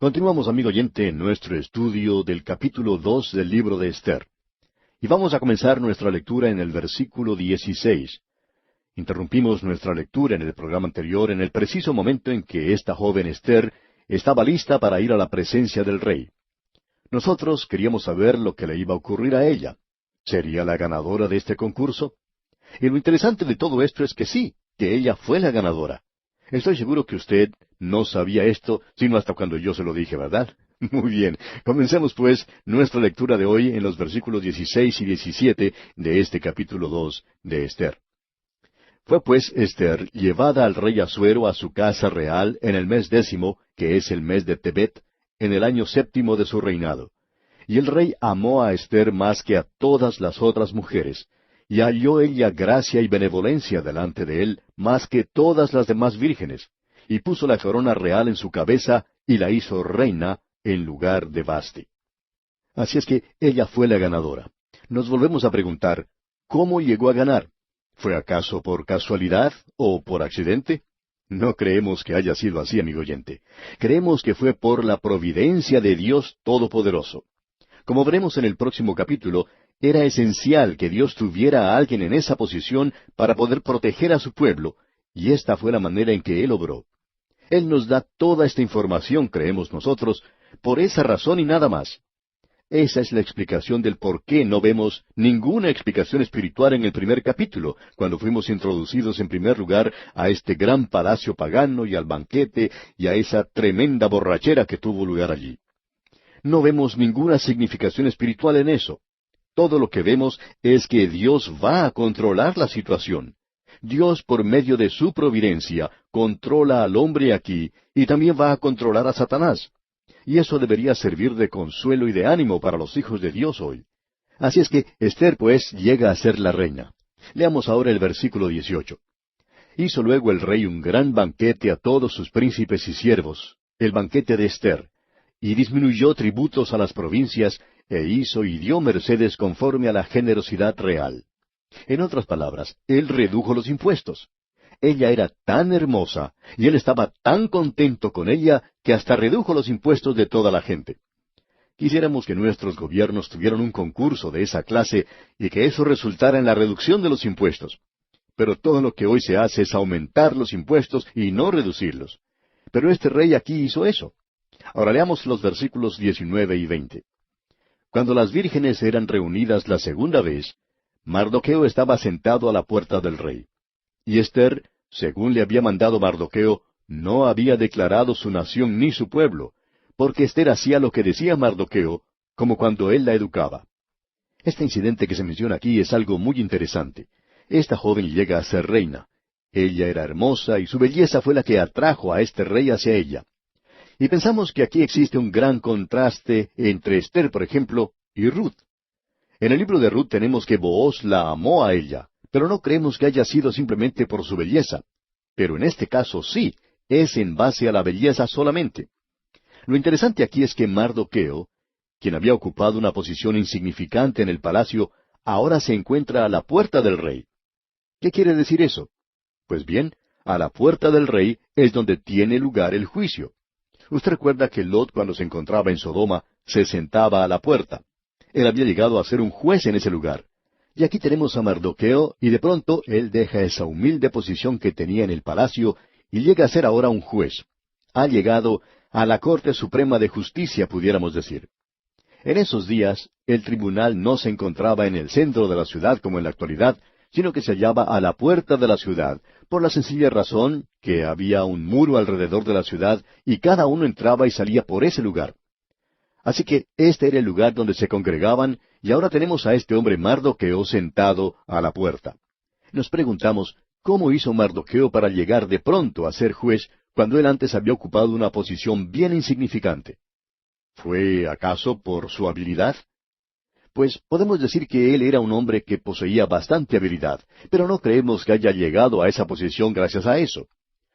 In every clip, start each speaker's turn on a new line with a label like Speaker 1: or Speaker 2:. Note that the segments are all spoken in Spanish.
Speaker 1: Continuamos, amigo oyente, en nuestro estudio del capítulo 2 del libro de Esther. Y vamos a comenzar nuestra lectura en el versículo 16. Interrumpimos nuestra lectura en el programa anterior en el preciso momento en que esta joven Esther estaba lista para ir a la presencia del rey. Nosotros queríamos saber lo que le iba a ocurrir a ella. ¿Sería la ganadora de este concurso? Y lo interesante de todo esto es que sí, que ella fue la ganadora. Estoy seguro que usted no sabía esto, sino hasta cuando yo se lo dije, ¿verdad? Muy bien, comencemos pues nuestra lectura de hoy en los versículos 16 y 17 de este capítulo 2 de Esther. Fue pues Esther llevada al rey Asuero a su casa real en el mes 10, que es el mes de Tebet, en el año 7 de su reinado. Y el rey amó a Esther más que a todas las otras mujeres, y halló ella gracia y benevolencia delante de él más que todas las demás vírgenes, y puso la corona real en su cabeza, y la hizo reina en lugar de Vasti. Así es que ella fue la ganadora. Nos volvemos a preguntar, ¿cómo llegó a ganar? ¿Fue acaso por casualidad o por accidente? No creemos que haya sido así, amigo oyente. Creemos que fue por la providencia de Dios Todopoderoso. Como veremos en el próximo capítulo, era esencial que Dios tuviera a alguien en esa posición para poder proteger a su pueblo, y esta fue la manera en que Él obró. Él nos da toda esta información, creemos nosotros, por esa razón y nada más. Esa es la explicación del por qué no vemos ninguna explicación espiritual en el primer capítulo, cuando fuimos introducidos en primer lugar a este gran palacio pagano y al banquete y a esa tremenda borrachera que tuvo lugar allí. No vemos ninguna significación espiritual en eso. Todo lo que vemos es que Dios va a controlar la situación. Dios, por medio de su providencia, controla al hombre aquí y también va a controlar a Satanás. Y eso debería servir de consuelo y de ánimo para los hijos de Dios hoy. Así es que Esther, pues, llega a ser la reina. Leamos ahora el versículo 18. Hizo luego el rey un gran banquete a todos sus príncipes y siervos, el banquete de Esther, y disminuyó tributos a las provincias, e hizo y dio mercedes conforme a la generosidad real. En otras palabras, él redujo los impuestos. Ella era tan hermosa, y él estaba tan contento con ella, que hasta redujo los impuestos de toda la gente. Quisiéramos que nuestros gobiernos tuvieran un concurso de esa clase, y que eso resultara en la reducción de los impuestos. Pero todo lo que hoy se hace es aumentar los impuestos y no reducirlos. Pero este rey aquí hizo eso. Ahora leamos los versículos 19 y 20. Cuando las vírgenes eran reunidas la segunda vez, Mardoqueo estaba sentado a la puerta del rey. Y Esther, según le había mandado Mardoqueo, no había declarado su nación ni su pueblo, porque Esther hacía lo que decía Mardoqueo, como cuando él la educaba. Este incidente que se menciona aquí es algo muy interesante. Esta joven llega a ser reina. Ella era hermosa y su belleza fue la que atrajo a este rey hacia ella. Y pensamos que aquí existe un gran contraste entre Esther, por ejemplo, y Ruth. En el libro de Ruth tenemos que Booz la amó a ella, pero no creemos que haya sido simplemente por su belleza. Pero en este caso sí, es en base a la belleza solamente. Lo interesante aquí es que Mardoqueo, quien había ocupado una posición insignificante en el palacio, ahora se encuentra a la puerta del rey. ¿Qué quiere decir eso? Pues bien, a la puerta del rey es donde tiene lugar el juicio. Usted recuerda que Lot, cuando se encontraba en Sodoma, se sentaba a la puerta. Él había llegado a ser un juez en ese lugar. Y aquí tenemos a Mardoqueo, y de pronto él deja esa humilde posición que tenía en el palacio, y llega a ser ahora un juez. Ha llegado a la Corte Suprema de Justicia, pudiéramos decir. En esos días, el tribunal no se encontraba en el centro de la ciudad como en la actualidad, sino que se hallaba a la puerta de la ciudad, por la sencilla razón que había un muro alrededor de la ciudad, y cada uno entraba y salía por ese lugar. Así que este era el lugar donde se congregaban, y ahora tenemos a este hombre Mardoqueo sentado a la puerta. Nos preguntamos, ¿cómo hizo Mardoqueo para llegar de pronto a ser juez cuando él antes había ocupado una posición bien insignificante? ¿Fue acaso por su habilidad? Pues podemos decir que él era un hombre que poseía bastante habilidad, pero no creemos que haya llegado a esa posición gracias a eso.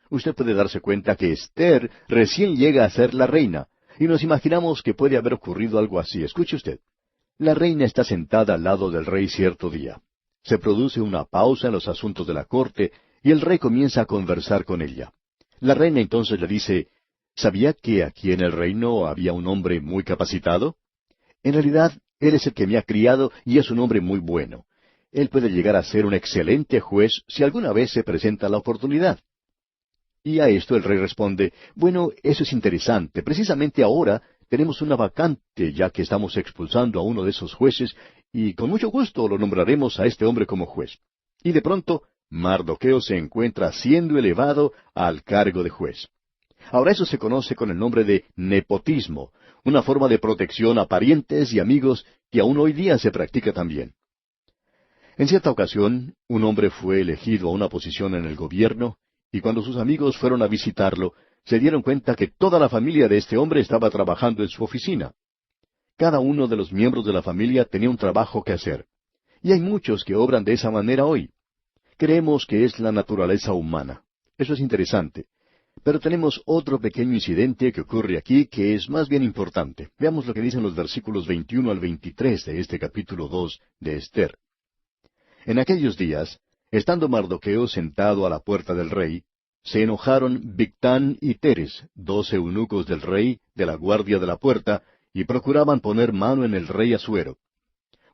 Speaker 1: Usted puede darse cuenta que Esther recién llega a ser la reina, y nos imaginamos que puede haber ocurrido algo así. Escuche usted. La reina está sentada al lado del rey cierto día. Se produce una pausa en los asuntos de la corte, y el rey comienza a conversar con ella. La reina entonces le dice, ¿Sabía que aquí en el reino había un hombre muy capacitado? En realidad, él es el que me ha criado y es un hombre muy bueno. Él puede llegar a ser un excelente juez si alguna vez se presenta la oportunidad. Y a esto el rey responde, bueno, eso es interesante. Precisamente ahora tenemos una vacante, ya que estamos expulsando a uno de esos jueces, y con mucho gusto lo nombraremos a este hombre como juez. Y de pronto, Mardoqueo se encuentra siendo elevado al cargo de juez. Ahora eso se conoce con el nombre de nepotismo, una forma de protección a parientes y amigos que aún hoy día se practica también. En cierta ocasión, un hombre fue elegido a una posición en el gobierno, y cuando sus amigos fueron a visitarlo, se dieron cuenta que toda la familia de este hombre estaba trabajando en su oficina. Cada uno de los miembros de la familia tenía un trabajo que hacer. Y hay muchos que obran de esa manera hoy. Creemos que es la naturaleza humana. Eso es interesante. Pero tenemos otro pequeño incidente que ocurre aquí que es más bien importante. Veamos lo que dicen los versículos 21 al 23 de este capítulo 2 de Esther. En aquellos días, estando Mardoqueo sentado a la puerta del rey, se enojaron Bigtán y Teres, 2 eunucos del rey, de la guardia de la puerta, y procuraban poner mano en el rey Asuero.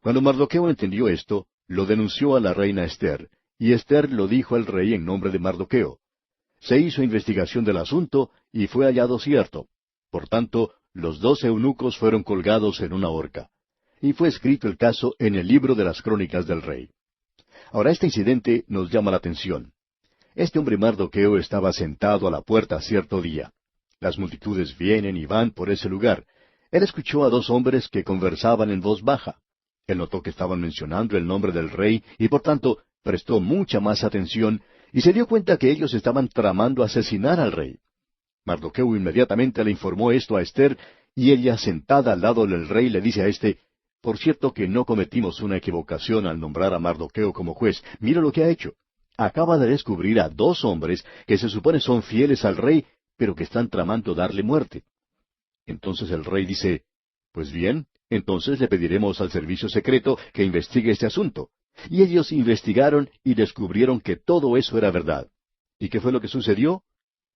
Speaker 1: Cuando Mardoqueo entendió esto, lo denunció a la reina Esther, y Esther lo dijo al rey en nombre de Mardoqueo. Se hizo investigación del asunto, y fue hallado cierto. Por tanto, los 2 eunucos fueron colgados en una horca. Y fue escrito el caso en el libro de las crónicas del rey. Ahora este incidente nos llama la atención. Este hombre Mardoqueo estaba sentado a la puerta cierto día. Las multitudes vienen y van por ese lugar. Él escuchó a 2 hombres que conversaban en voz baja. Él notó que estaban mencionando el nombre del rey y por tanto prestó mucha más atención y se dio cuenta que ellos estaban tramando asesinar al rey. Mardoqueo inmediatamente le informó esto a Esther y ella, sentada al lado del rey, le dice a éste, por cierto que no cometimos una equivocación al nombrar a Mardoqueo como juez. Mira lo que ha hecho. Acaba de descubrir a 2 hombres que se supone son fieles al rey, pero que están tramando darle muerte. Entonces el rey dice, pues bien, entonces le pediremos al servicio secreto que investigue este asunto. Y ellos investigaron y descubrieron que todo eso era verdad. ¿Y qué fue lo que sucedió?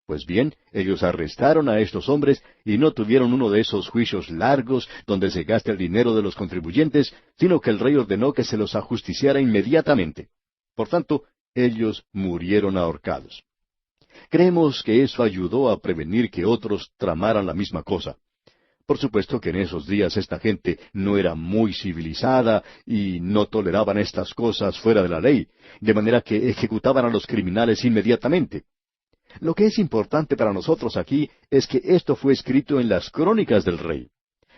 Speaker 1: Pues bien, ellos arrestaron a estos hombres y no tuvieron uno de esos juicios largos donde se gasta el dinero de los contribuyentes, sino que el rey ordenó que se los ajusticiara inmediatamente. Por tanto, ellos murieron ahorcados. Creemos que eso ayudó a prevenir que otros tramaran la misma cosa. Por supuesto que en esos días esta gente no era muy civilizada y no toleraban estas cosas fuera de la ley, de manera que ejecutaban a los criminales inmediatamente. Lo que es importante para nosotros aquí es que esto fue escrito en las crónicas del rey.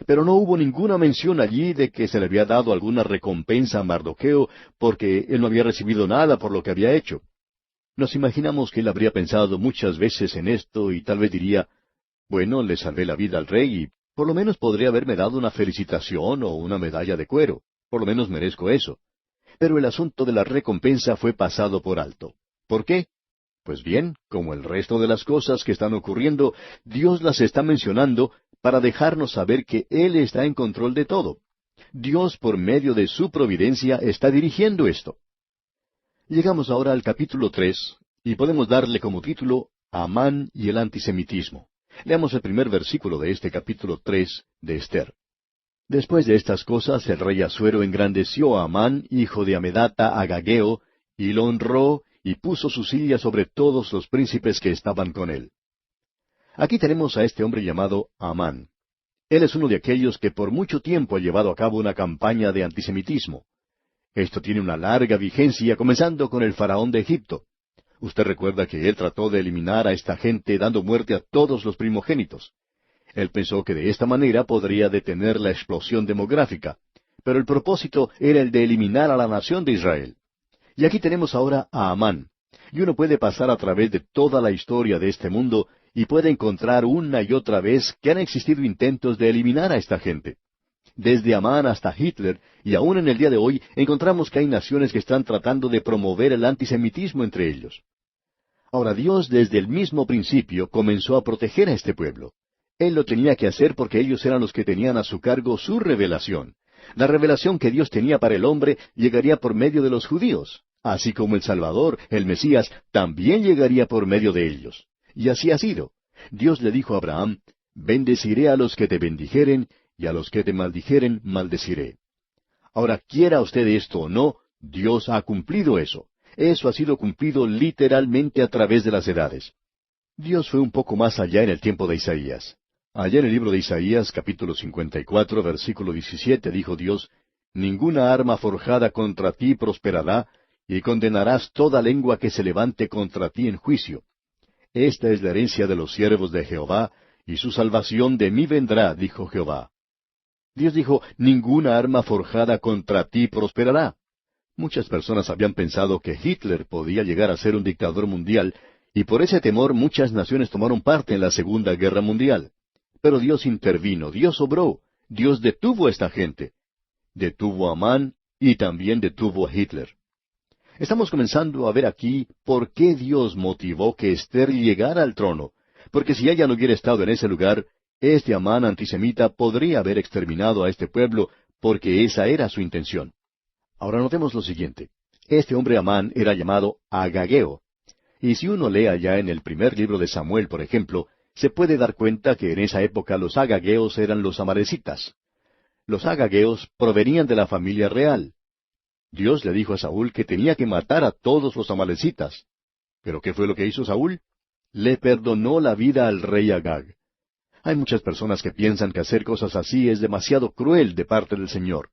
Speaker 1: Pero no hubo ninguna mención allí de que se le había dado alguna recompensa a Mardoqueo porque él no había recibido nada por lo que había hecho. Nos imaginamos que él habría pensado muchas veces en esto y tal vez diría, bueno, le salvé la vida al rey y por lo menos podría haberme dado una felicitación o una medalla de cuero. Por lo menos merezco eso. Pero el asunto de la recompensa fue pasado por alto. ¿Por qué? Pues bien, como el resto de las cosas que están ocurriendo, Dios las está mencionando para dejarnos saber que Él está en control de todo. Dios, por medio de su providencia, está dirigiendo esto. Llegamos ahora al capítulo 3, y podemos darle como título Amán y el antisemitismo. Leamos el primer versículo de este capítulo 3 de Esther. Después de estas cosas, el rey Asuero engrandeció a Amán, hijo de Amedata, Agageo, y lo honró, y puso su silla sobre todos los príncipes que estaban con él. Aquí tenemos a este hombre llamado Amán. Él es uno de aquellos que por mucho tiempo ha llevado a cabo una campaña de antisemitismo. Esto tiene una larga vigencia, comenzando con el faraón de Egipto. Usted recuerda que él trató de eliminar a esta gente dando muerte a todos los primogénitos. Él pensó que de esta manera podría detener la explosión demográfica, pero el propósito era el de eliminar a la nación de Israel. Y aquí tenemos ahora a Amán. Y uno puede pasar a través de toda la historia de este mundo y puede encontrar una y otra vez que han existido intentos de eliminar a esta gente. Desde Amán hasta Hitler, y aún en el día de hoy, encontramos que hay naciones que están tratando de promover el antisemitismo entre ellos. Ahora Dios desde el mismo principio comenzó a proteger a este pueblo. Él lo tenía que hacer porque ellos eran los que tenían a su cargo su revelación. La revelación que Dios tenía para el hombre llegaría por medio de los judíos, así como el Salvador, el Mesías, también llegaría por medio de ellos. Y así ha sido. Dios le dijo a Abraham, bendeciré a los que te bendijeren, y a los que te maldijeren, maldeciré. Ahora, quiera usted esto o no, Dios ha cumplido eso. Eso ha sido cumplido literalmente a través de las edades. Dios fue un poco más allá en el tiempo de Isaías. Allá en el libro de Isaías, capítulo 54, versículo 17, dijo Dios, ninguna arma forjada contra ti prosperará, y condenarás toda lengua que se levante contra ti en juicio. Esta es la herencia de los siervos de Jehová, y su salvación de mí vendrá, dijo Jehová. Dios dijo, ninguna arma forjada contra ti prosperará. Muchas personas habían pensado que Hitler podía llegar a ser un dictador mundial, y por ese temor muchas naciones tomaron parte en la Segunda Guerra Mundial. Pero Dios intervino, Dios obró, Dios detuvo a esta gente. Detuvo a Amán y también detuvo a Hitler. Estamos comenzando a ver aquí por qué Dios motivó que Esther llegara al trono, porque si ella no hubiera estado en ese lugar, este Amán antisemita podría haber exterminado a este pueblo, porque esa era su intención. Ahora notemos lo siguiente. Este hombre Amán era llamado Agageo. Y si uno lee allá en el primer libro de Samuel, por ejemplo, se puede dar cuenta que en esa época los agageos eran los amalecitas. Los agageos provenían de la familia real. Dios le dijo a Saúl que tenía que matar a todos los amalecitas. ¿Pero qué fue lo que hizo Saúl? Le perdonó la vida al rey Agag. Hay muchas personas que piensan que hacer cosas así es demasiado cruel de parte del Señor.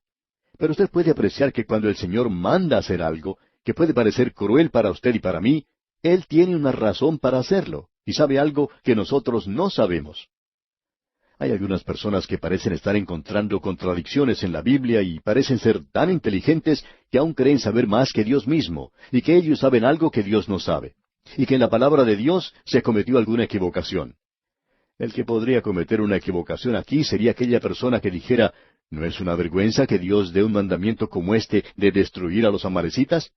Speaker 1: Pero usted puede apreciar que cuando el Señor manda hacer algo, que puede parecer cruel para usted y para mí, Él tiene una razón para hacerlo, y sabe algo que nosotros no sabemos. Hay algunas personas que parecen estar encontrando contradicciones en la Biblia y parecen ser tan inteligentes que aún creen saber más que Dios mismo, y que ellos saben algo que Dios no sabe, y que en la palabra de Dios se cometió alguna equivocación. El que podría cometer una equivocación aquí sería aquella persona que dijera, ¿no es una vergüenza que Dios dé un mandamiento como este de destruir a los amalecitas?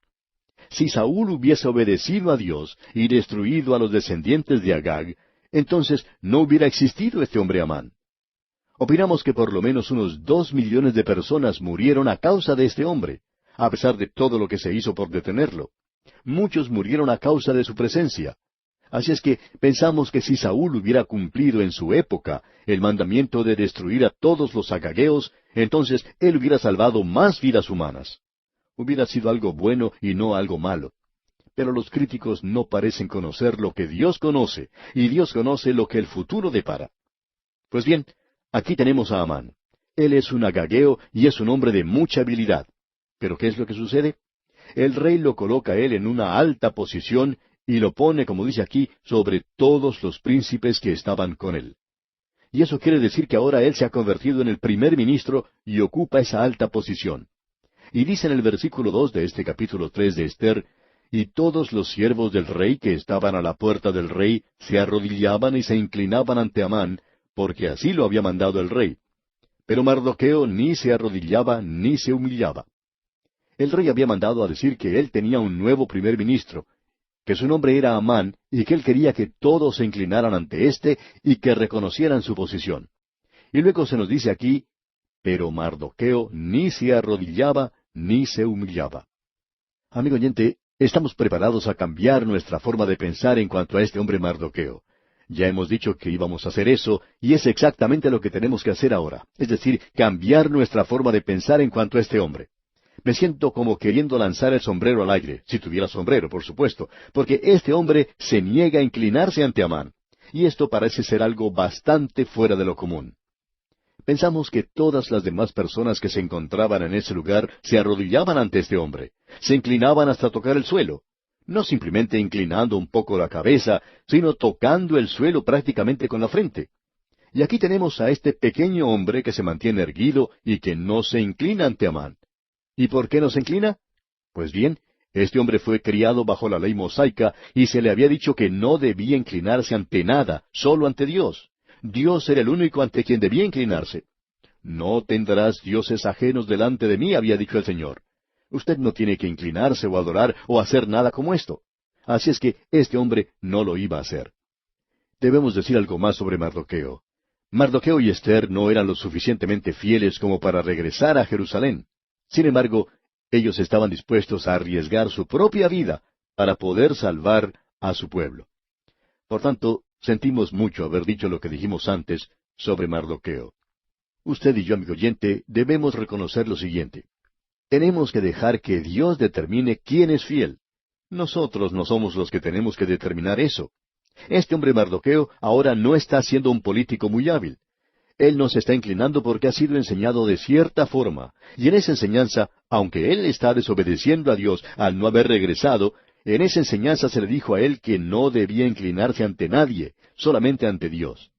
Speaker 1: Si Saúl hubiese obedecido a Dios y destruido a los descendientes de Agag, entonces no hubiera existido este hombre Amán. Opinamos que por lo menos unos 2 millones de personas murieron a causa de este hombre, a pesar de todo lo que se hizo por detenerlo. Muchos murieron a causa de su presencia. Así es que pensamos que si Saúl hubiera cumplido en su época el mandamiento de destruir a todos los agageos, entonces él hubiera salvado más vidas humanas. Hubiera sido algo bueno y no algo malo. Pero los críticos no parecen conocer lo que Dios conoce, y Dios conoce lo que el futuro depara. Pues bien, aquí tenemos a Amán. Él es un agageo y es un hombre de mucha habilidad. ¿Pero qué es lo que sucede? El rey lo coloca a él en una alta posición y lo pone, como dice aquí, sobre todos los príncipes que estaban con él. Y eso quiere decir que ahora él se ha convertido en el primer ministro y ocupa esa alta posición. Y dice en el versículo 2 de este capítulo 3 de Esther, y todos los siervos del rey que estaban a la puerta del rey se arrodillaban y se inclinaban ante Amán, porque así lo había mandado el rey. Pero Mardoqueo ni se arrodillaba ni se humillaba. El rey había mandado a decir que él tenía un nuevo primer ministro, que su nombre era Amán, y que él quería que todos se inclinaran ante éste y que reconocieran su posición. Y luego se nos dice aquí, pero Mardoqueo ni se arrodillaba ni se humillaba. Amigo oyente, estamos preparados a cambiar nuestra forma de pensar en cuanto a este hombre Mardoqueo. Ya hemos dicho que íbamos a hacer eso, y es exactamente lo que tenemos que hacer ahora, es decir, cambiar nuestra forma de pensar en cuanto a este hombre. Me siento como queriendo lanzar el sombrero al aire, si tuviera sombrero, por supuesto, porque este hombre se niega a inclinarse ante Amán, y esto parece ser algo bastante fuera de lo común. Pensamos que todas las demás personas que se encontraban en ese lugar se arrodillaban ante este hombre, se inclinaban hasta tocar el suelo, no simplemente inclinando un poco la cabeza, sino tocando el suelo prácticamente con la frente. Y aquí tenemos a este pequeño hombre que se mantiene erguido y que no se inclina ante Amán. ¿Y por qué no se inclina? Pues bien, este hombre fue criado bajo la ley mosaica y se le había dicho que no debía inclinarse ante nada, solo ante Dios. Dios era el único ante quien debía inclinarse. No tendrás dioses ajenos delante de mí, había dicho el Señor. Usted no tiene que inclinarse o adorar o hacer nada como esto. Así es que este hombre no lo iba a hacer. Debemos decir algo más sobre Mardoqueo. Mardoqueo y Esther no eran lo suficientemente fieles como para regresar a Jerusalén. Sin embargo, ellos estaban dispuestos a arriesgar su propia vida para poder salvar a su pueblo. Por tanto, Sentimos mucho haber dicho lo que dijimos antes sobre Mardoqueo. Usted y yo, amigo oyente, debemos reconocer lo siguiente. Tenemos que dejar que Dios determine quién es fiel. Nosotros no somos los que tenemos que determinar eso. Este hombre Mardoqueo ahora no está siendo un político muy hábil. Él no se está inclinando porque ha sido enseñado de cierta forma, y en esa enseñanza, aunque él está desobedeciendo a Dios al no haber regresado, en esa enseñanza se le dijo a él que no debía inclinarse ante nadie, solamente ante Dios.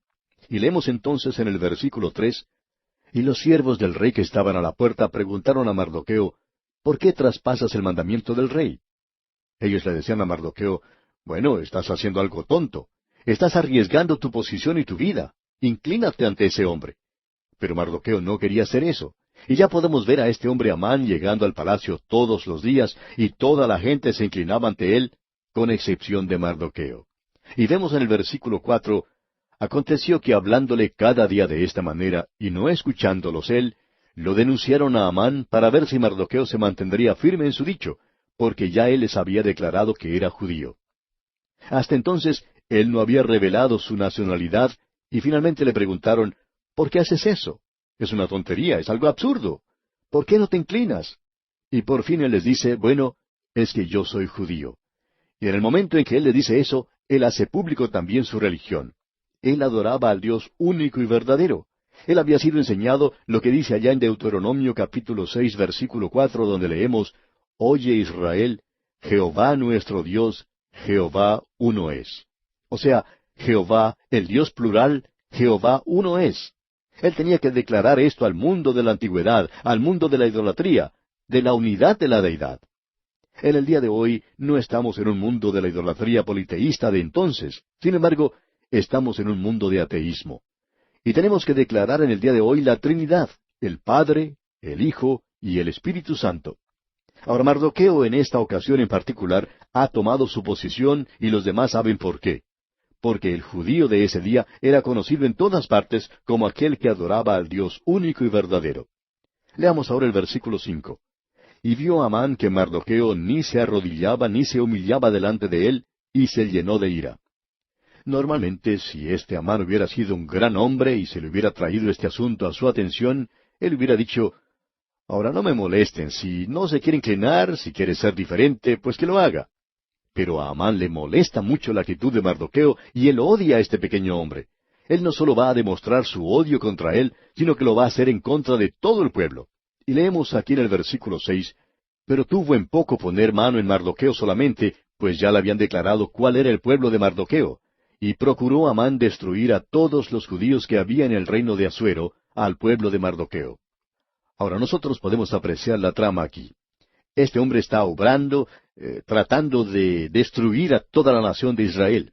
Speaker 1: Y leemos entonces en el versículo 3, y los siervos del rey que estaban a la puerta preguntaron a Mardoqueo, ¿por qué traspasas el mandamiento del rey? Ellos le decían a Mardoqueo, bueno, estás haciendo algo tonto. Estás arriesgando tu posición y tu vida. Inclínate ante ese hombre. Pero Mardoqueo no quería hacer eso. Y ya podemos ver a este hombre Amán llegando al palacio todos los días, y toda la gente se inclinaba ante él, con excepción de Mardoqueo. Y vemos en el versículo 4, aconteció que hablándole cada día de esta manera, y no escuchándolos él, lo denunciaron a Amán para ver si Mardoqueo se mantendría firme en su dicho, porque ya él les había declarado que era judío. Hasta entonces, él no había revelado su nacionalidad, y finalmente le preguntaron, ¿por qué haces eso? Es una tontería, es algo absurdo. ¿Por qué no te inclinas? Y por fin él les dice, bueno, es que yo soy judío. Y en el momento en que él le dice eso, él hace público también su religión. Él adoraba al Dios único y verdadero. Él había sido enseñado lo que dice allá en Deuteronomio capítulo 6, versículo 4, donde leemos, Oye Israel, Jehová nuestro Dios, Jehová uno es. O sea, Jehová, el Dios plural, Jehová uno es. Él tenía que declarar esto al mundo de la antigüedad, al mundo de la idolatría, de la unidad de la deidad. En el día de hoy no estamos en un mundo de la idolatría politeísta de entonces. Sin embargo, estamos en un mundo de ateísmo. Y tenemos que declarar en el día de hoy la Trinidad, el Padre, el Hijo y el Espíritu Santo. Ahora, Mardoqueo en esta ocasión en particular ha tomado su posición y los demás saben por qué. Porque el judío de ese día era conocido en todas partes como aquel que adoraba al Dios único y verdadero. Leamos ahora el versículo 5. Y vio Amán que Mardoqueo ni se arrodillaba ni se humillaba delante de él, y se llenó de ira. Normalmente, si este Amán hubiera sido un gran hombre y se le hubiera traído este asunto a su atención, él hubiera dicho, ahora no me molesten, si no se quiere inclinar, si quiere ser diferente, pues que lo haga. Pero a Amán le molesta mucho la actitud de Mardoqueo y él odia a este pequeño hombre. Él no solo va a demostrar su odio contra él, sino que lo va a hacer en contra de todo el pueblo. Y leemos aquí en el versículo 6, pero tuvo en poco poner mano en Mardoqueo solamente, pues ya le habían declarado cuál era el pueblo de Mardoqueo. Y procuró Amán destruir a todos los judíos que había en el reino de Asuero, al pueblo de Mardoqueo. Ahora nosotros podemos apreciar la trama aquí. Este hombre está obrando, tratando de destruir a toda la nación de Israel.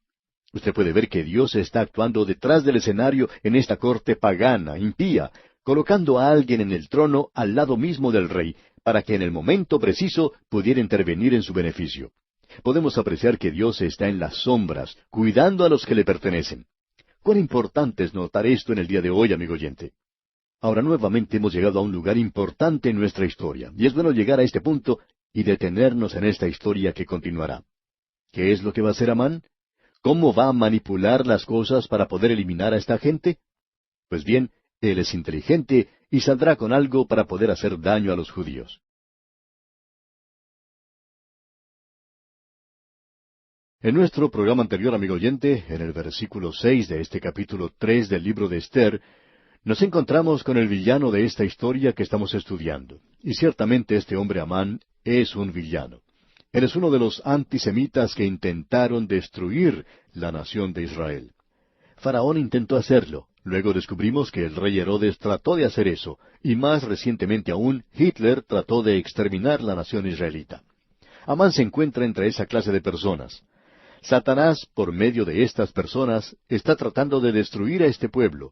Speaker 1: Usted puede ver que Dios está actuando detrás del escenario en esta corte pagana, impía, colocando a alguien en el trono al lado mismo del rey, para que en el momento preciso pudiera intervenir en su beneficio. Podemos apreciar que Dios está en las sombras, cuidando a los que le pertenecen. Cuán importante es notar esto en el día de hoy, amigo oyente. Ahora nuevamente hemos llegado a un lugar importante en nuestra historia, y es bueno llegar a este punto y detenernos en esta historia que continuará. ¿Qué es lo que va a hacer Amán? ¿Cómo va a manipular las cosas para poder eliminar a esta gente? Pues bien, él es inteligente y saldrá con algo para poder hacer daño a los judíos. En nuestro programa anterior, amigo oyente, en el versículo 6 de este capítulo 3 del libro de Esther, nos encontramos con el villano de esta historia que estamos estudiando. Y ciertamente este hombre Amán es un villano. Él es uno de los antisemitas que intentaron destruir la nación de Israel. Faraón intentó hacerlo. Luego descubrimos que el rey Herodes trató de hacer eso, y más recientemente aún, Hitler trató de exterminar la nación israelita. Amán se encuentra entre esa clase de personas. Satanás, por medio de estas personas, está tratando de destruir a este pueblo,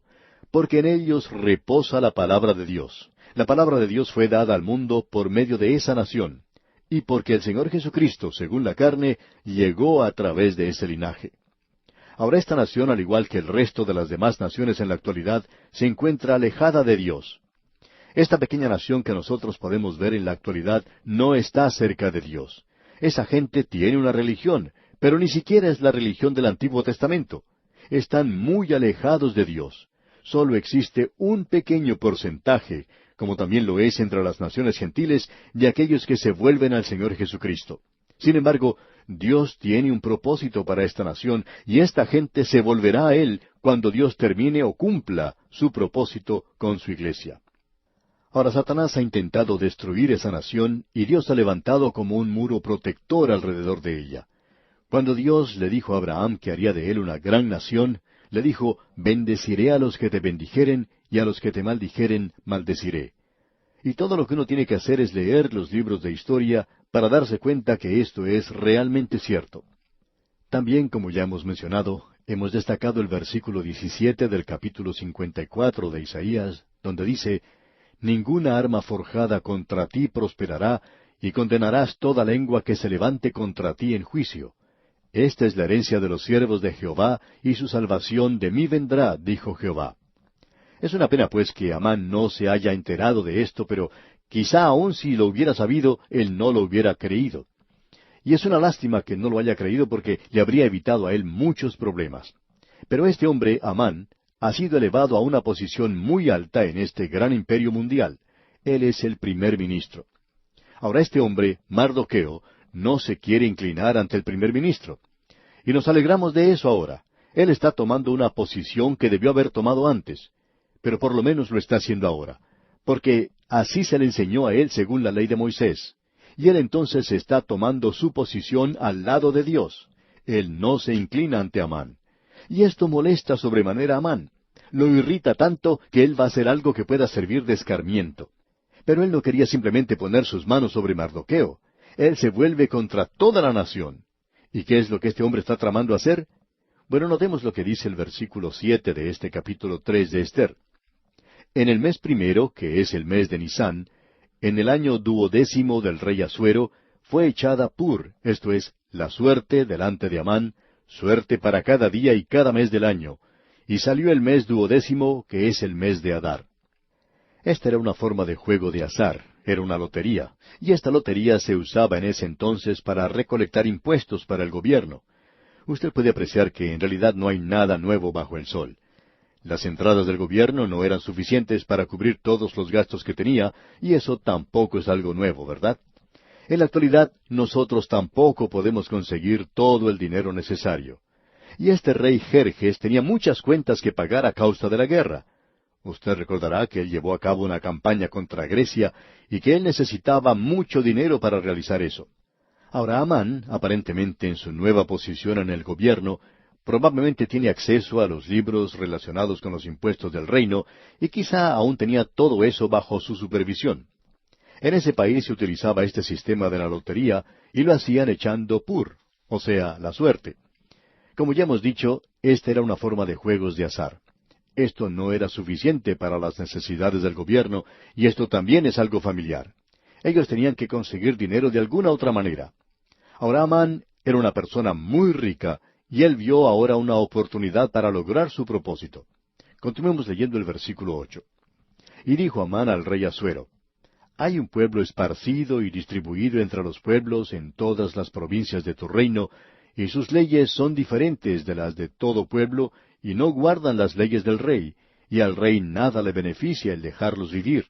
Speaker 1: porque en ellos reposa la palabra de Dios. La palabra de Dios fue dada al mundo por medio de esa nación, y porque el Señor Jesucristo, según la carne, llegó a través de ese linaje. Ahora esta nación, al igual que el resto de las demás naciones en la actualidad, se encuentra alejada de Dios. Esta pequeña nación que nosotros podemos ver en la actualidad no está cerca de Dios. Esa gente tiene una religión, pero ni siquiera es la religión del Antiguo Testamento. están muy alejados de Dios. Solo existe un pequeño porcentaje, como también lo es entre las naciones gentiles, de aquellos que se vuelven al Señor Jesucristo. Sin embargo, Dios tiene un propósito para esta nación, y esta gente se volverá a Él cuando Dios termine o cumpla su propósito con su iglesia. Ahora, Satanás ha intentado destruir esa nación, y Dios ha levantado como un muro protector alrededor de ella. Cuando Dios le dijo a Abraham que haría de él una gran nación, le dijo, bendeciré a los que te bendijeren, y a los que te maldijeren, maldeciré. Y todo lo que uno tiene que hacer es leer los libros de historia para darse cuenta que esto es realmente cierto. También, como ya hemos mencionado, hemos destacado el versículo 17 del capítulo 54 de Isaías, donde dice, ninguna arma forjada contra ti prosperará, y condenarás toda lengua que se levante contra ti en juicio. Esta es la herencia de los siervos de Jehová, y su salvación de mí vendrá, dijo Jehová. Es una pena, pues, que Amán no se haya enterado de esto, pero quizá aun si lo hubiera sabido, él no lo hubiera creído. Y es una lástima que no lo haya creído porque le habría evitado a él muchos problemas. Pero este hombre, Amán, ha sido elevado a una posición muy alta en este gran imperio mundial. Él es el primer ministro. Ahora este hombre, Mardoqueo, no se quiere inclinar ante el primer ministro. Y nos alegramos de eso ahora. Él está tomando una posición que debió haber tomado antes. Pero por lo menos lo está haciendo ahora. Porque así se le enseñó a él según la ley de Moisés. Y él entonces está tomando su posición al lado de Dios. Él no se inclina ante Amán. Y esto molesta sobremanera a Amán. Lo irrita tanto que él va a hacer algo que pueda servir de escarmiento. Pero él no quería simplemente poner sus manos sobre Mardoqueo. Él se vuelve contra toda la nación. ¿Y qué es lo que este hombre está tramando hacer? Bueno, notemos lo que dice el versículo 7 de este capítulo 3 de Esther. En el mes primero, que es el mes de Nisán, en el año 12º del rey Asuero, fue echada Pur, esto es, la suerte delante de Amán, suerte para cada día y cada mes del año, y salió el mes 12º, que es el mes de Adar. Esta era una forma de juego de azar, era una lotería, y esta lotería se usaba en ese entonces para recolectar impuestos para el gobierno. Usted puede apreciar que en realidad no hay nada nuevo bajo el sol. Las entradas del gobierno no eran suficientes para cubrir todos los gastos que tenía, y eso tampoco es algo nuevo, ¿verdad? En la actualidad, nosotros tampoco podemos conseguir todo el dinero necesario. Y este rey Jerjes tenía muchas cuentas que pagar a causa de la guerra. Usted recordará que él llevó a cabo una campaña contra Grecia y que él necesitaba mucho dinero para realizar eso. Ahora Amán, aparentemente en su nueva posición en el gobierno, probablemente tiene acceso a los libros relacionados con los impuestos del reino, y quizá aún tenía todo eso bajo su supervisión. En ese país se utilizaba este sistema de la lotería, y lo hacían echando pur, o sea, la suerte. Como ya hemos dicho, esta era una forma de juegos de azar. Esto no era suficiente para las necesidades del gobierno, y esto también es algo familiar. Ellos tenían que conseguir dinero de alguna otra manera. Ahora Amán era una persona muy rica, y él vio ahora una oportunidad para lograr su propósito. Continuemos leyendo el versículo 8. Y dijo Amán al rey Asuero, hay un pueblo esparcido y distribuido entre los pueblos en todas las provincias de tu reino, y sus leyes son diferentes de las de todo pueblo, y no guardan las leyes del rey, y al rey nada le beneficia el dejarlos vivir.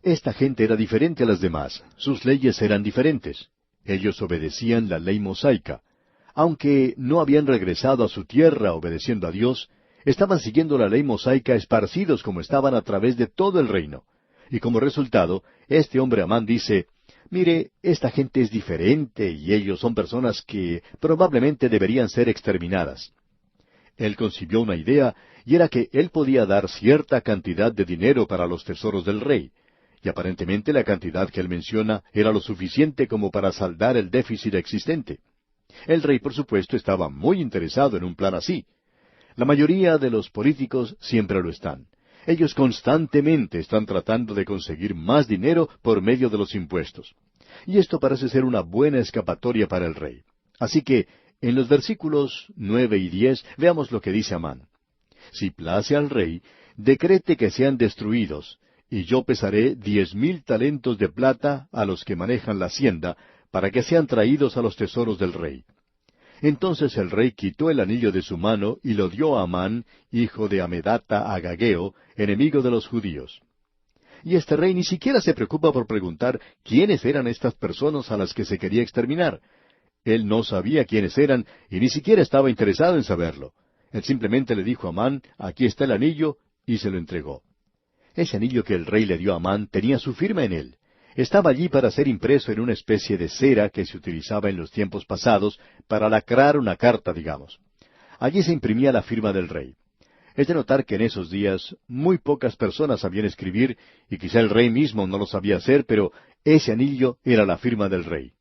Speaker 1: Esta gente era diferente a las demás, sus leyes eran diferentes. Ellos obedecían la ley mosaica. Aunque no habían regresado a su tierra obedeciendo a Dios, estaban siguiendo la ley mosaica esparcidos como estaban a través de todo el reino. Y como resultado, este hombre Amán dice, mire, esta gente es diferente y ellos son personas que probablemente deberían ser exterminadas. Él concibió una idea, y era que él podía dar cierta cantidad de dinero para los tesoros del rey, y aparentemente la cantidad que él menciona era lo suficiente como para saldar el déficit existente. El rey, por supuesto, estaba muy interesado en un plan así. La mayoría de los políticos siempre lo están. Ellos constantemente están tratando de conseguir más dinero por medio de los impuestos. Y esto parece ser una buena escapatoria para el rey. Así que, en los versículos 9 y 10, veamos lo que dice Amán. Si place al rey, decrete que sean destruidos, y yo pesaré 10,000 talentos de plata a los que manejan la hacienda, para que sean traídos a los tesoros del rey. Entonces el rey quitó el anillo de su mano y lo dio a Amán, hijo de Amedata Agageo, enemigo de los judíos. Y este rey ni siquiera se preocupa por preguntar quiénes eran estas personas a las que se quería exterminar. Él no sabía quiénes eran y ni siquiera estaba interesado en saberlo. Él simplemente le dijo a Amán, aquí está el anillo, y se lo entregó. Ese anillo que el rey le dio a Amán tenía su firma en él. Estaba allí para ser impreso en una especie de cera que se utilizaba en los tiempos pasados para lacrar una carta, digamos. Allí se imprimía la firma del rey. Es de notar que en esos días muy pocas personas sabían escribir, y quizá el rey mismo no lo sabía hacer, pero ese anillo era la firma del rey.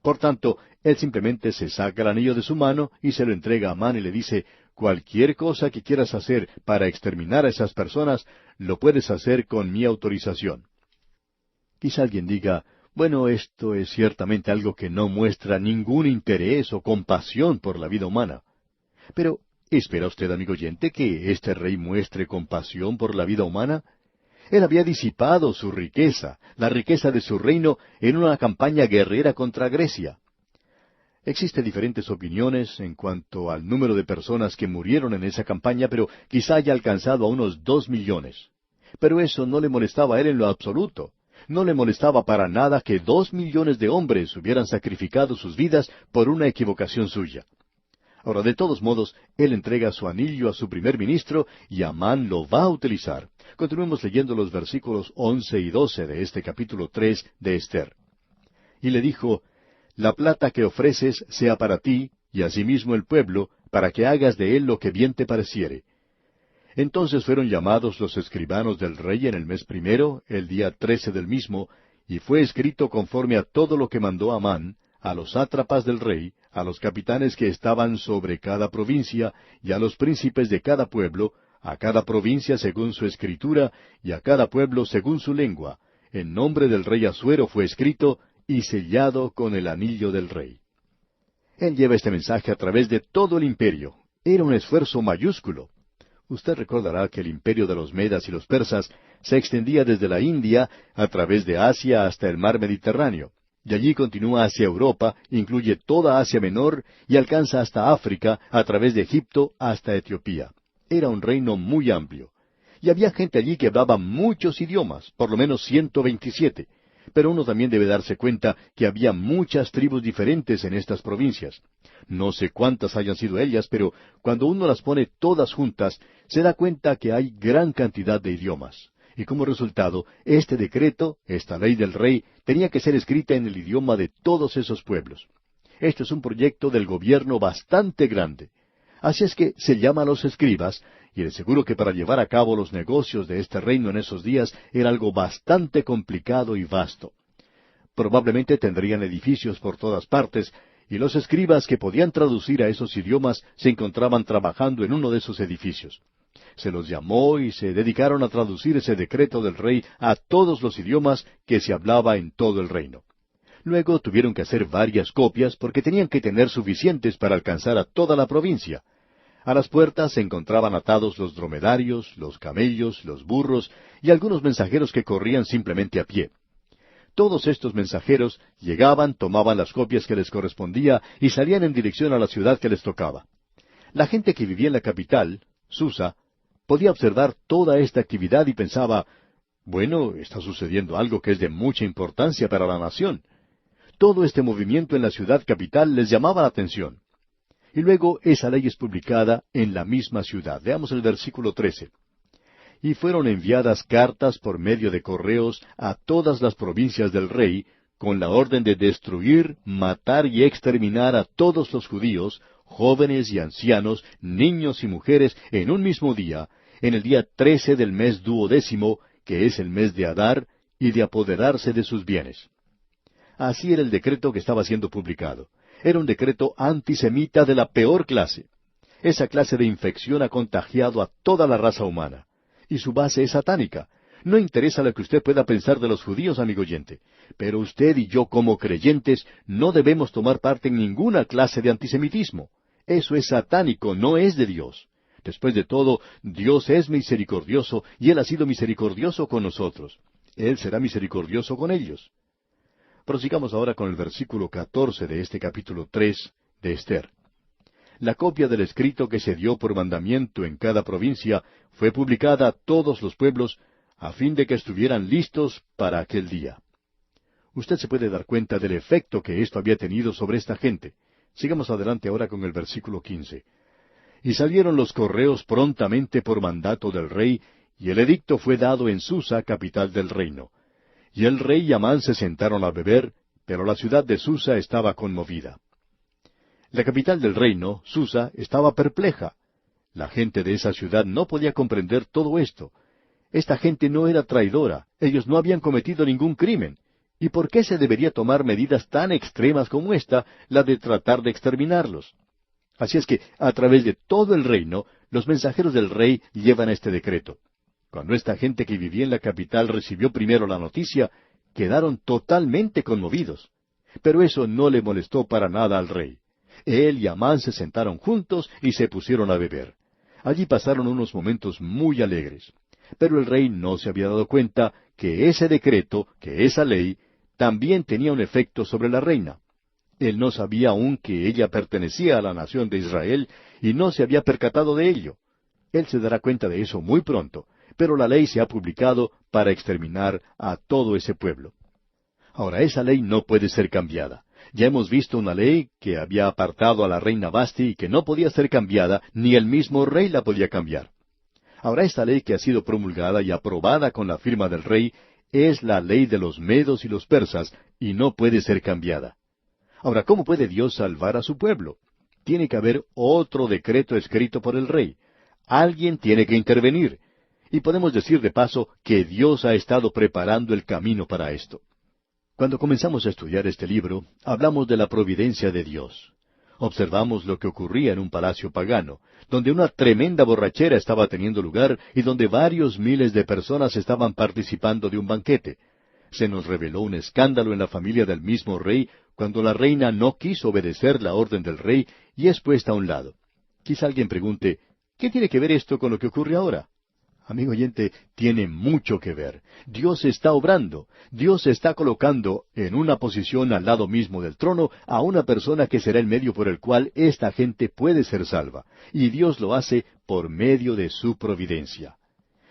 Speaker 1: Por tanto, él simplemente se saca el anillo de su mano y se lo entrega a Amán y le dice, cualquier cosa que quieras hacer para exterminar a esas personas, lo puedes hacer con mi autorización. Quizá alguien diga, bueno, esto es ciertamente algo que no muestra ningún interés o compasión por la vida humana. Pero, ¿espera usted, amigo oyente, que este rey muestre compasión por la vida humana? Él había disipado su riqueza, la riqueza de su reino, en una campaña guerrera contra Grecia. Existen diferentes opiniones en cuanto al número de personas que murieron en esa campaña, pero quizá haya alcanzado a unos 2 millones. Pero eso no le molestaba a él en lo absoluto. No le molestaba para nada que 2 millones de hombres hubieran sacrificado sus vidas por una equivocación suya. Ahora, de todos modos, él entrega su anillo a su primer ministro y Amán lo va a utilizar. Continuemos leyendo los versículos 11 y 12 de este capítulo 3 de Esther. Y le dijo, la plata que ofreces sea para ti, y asimismo el pueblo, para que hagas de él lo que bien te pareciere. Entonces fueron llamados los escribanos del rey en el mes primero, el día 13 del mismo, y fue escrito conforme a todo lo que mandó Amán, a los sátrapas del rey, a los capitanes que estaban sobre cada provincia, y a los príncipes de cada pueblo, a cada provincia según su escritura, y a cada pueblo según su lengua. En nombre del rey Asuero fue escrito, y sellado con el anillo del rey. Él lleva este mensaje a través de todo el imperio. Era un esfuerzo mayúsculo. Usted recordará que el imperio de los Medas y los Persas se extendía desde la India a través de Asia hasta el mar Mediterráneo. De allí continúa hacia Europa, incluye toda Asia Menor y alcanza hasta África a través de Egipto hasta Etiopía. Era un reino muy amplio. Y había gente allí que hablaba muchos idiomas, por lo menos 127. Pero uno también debe darse cuenta que había muchas tribus diferentes en estas provincias. No sé cuántas hayan sido ellas, pero cuando uno las pone todas juntas, se da cuenta que hay gran cantidad de idiomas. Y como resultado, este decreto, esta ley del rey, tenía que ser escrita en el idioma de todos esos pueblos. Esto es un proyecto del gobierno bastante grande. Así es que se llama a los escribas, y de seguro que para llevar a cabo los negocios de este reino en esos días era algo bastante complicado y vasto. Probablemente tendrían edificios por todas partes, y los escribas que podían traducir a esos idiomas se encontraban trabajando en uno de esos edificios. Se los llamó y se dedicaron a traducir ese decreto del rey a todos los idiomas que se hablaba en todo el reino. Luego tuvieron que hacer varias copias porque tenían que tener suficientes para alcanzar a toda la provincia. A las puertas se encontraban atados los dromedarios, los camellos, los burros y algunos mensajeros que corrían simplemente a pie. Todos estos mensajeros llegaban, tomaban las copias que les correspondía y salían en dirección a la ciudad que les tocaba. La gente que vivía en la capital, Susa, podía observar toda esta actividad y pensaba, bueno, está sucediendo algo que es de mucha importancia para la nación. Todo este movimiento en la ciudad capital les llamaba la atención. Y luego esa ley es publicada en la misma ciudad. Veamos el versículo 13. Y fueron enviadas cartas por medio de correos a todas las provincias del rey, con la orden de destruir, matar y exterminar a todos los judíos, jóvenes y ancianos, niños y mujeres, en un mismo día, en el día 13 del mes 12, que es el mes de Adar, y de apoderarse de sus bienes. Así era el decreto que estaba siendo publicado. Era un decreto antisemita de la peor clase. Esa clase de infección ha contagiado a toda la raza humana. Y su base es satánica. No interesa lo que usted pueda pensar de los judíos, amigo oyente. Pero usted y yo como creyentes no debemos tomar parte en ninguna clase de antisemitismo. Eso es satánico, no es de Dios. Después de todo, Dios es misericordioso y Él ha sido misericordioso con nosotros. Él será misericordioso con ellos. Prosigamos ahora con el versículo 14 de este capítulo 3 de Esther. La copia del escrito que se dio por mandamiento en cada provincia fue publicada a todos los pueblos, a fin de que estuvieran listos para aquel día. Usted se puede dar cuenta del efecto que esto había tenido sobre esta gente. Sigamos adelante ahora con el versículo 15. Y salieron los correos prontamente por mandato del rey, y el edicto fue dado en Susa, capital del reino. Y el rey y Amán se sentaron a beber, pero la ciudad de Susa estaba conmovida. La capital del reino, Susa, estaba perpleja. La gente de esa ciudad no podía comprender todo esto. Esta gente no era traidora, ellos no habían cometido ningún crimen. ¿Y por qué se debería tomar medidas tan extremas como esta, la de tratar de exterminarlos? Así es que, a través de todo el reino, los mensajeros del rey llevan este decreto. Cuando esta gente que vivía en la capital recibió primero la noticia, quedaron totalmente conmovidos. Pero eso no le molestó para nada al rey. Él y Amán se sentaron juntos y se pusieron a beber. Allí pasaron unos momentos muy alegres. Pero el rey no se había dado cuenta que ese decreto, que esa ley, también tenía un efecto sobre la reina. Él no sabía aún que ella pertenecía a la nación de Israel y no se había percatado de ello. Él se dará cuenta de eso muy pronto, pero la ley se ha publicado para exterminar a todo ese pueblo. Ahora, esa ley no puede ser cambiada. Ya hemos visto una ley que había apartado a la reina Vasti y que no podía ser cambiada, ni el mismo rey la podía cambiar. Ahora, esta ley que ha sido promulgada y aprobada con la firma del rey es la ley de los medos y los persas, y no puede ser cambiada. Ahora, ¿cómo puede Dios salvar a su pueblo? Tiene que haber otro decreto escrito por el rey. Alguien tiene que intervenir. Y podemos decir de paso que Dios ha estado preparando el camino para esto. Cuando comenzamos a estudiar este libro, hablamos de la providencia de Dios. Observamos lo que ocurría en un palacio pagano, donde una tremenda borrachera estaba teniendo lugar y donde varios miles de personas estaban participando de un banquete. Se nos reveló un escándalo en la familia del mismo rey cuando la reina no quiso obedecer la orden del rey y es puesta a un lado. Quizá alguien pregunte, ¿qué tiene que ver esto con lo que ocurre ahora? Amigo oyente, tiene mucho que ver. Dios está obrando. Dios está colocando en una posición al lado mismo del trono a una persona que será el medio por el cual esta gente puede ser salva. Y Dios lo hace por medio de su providencia.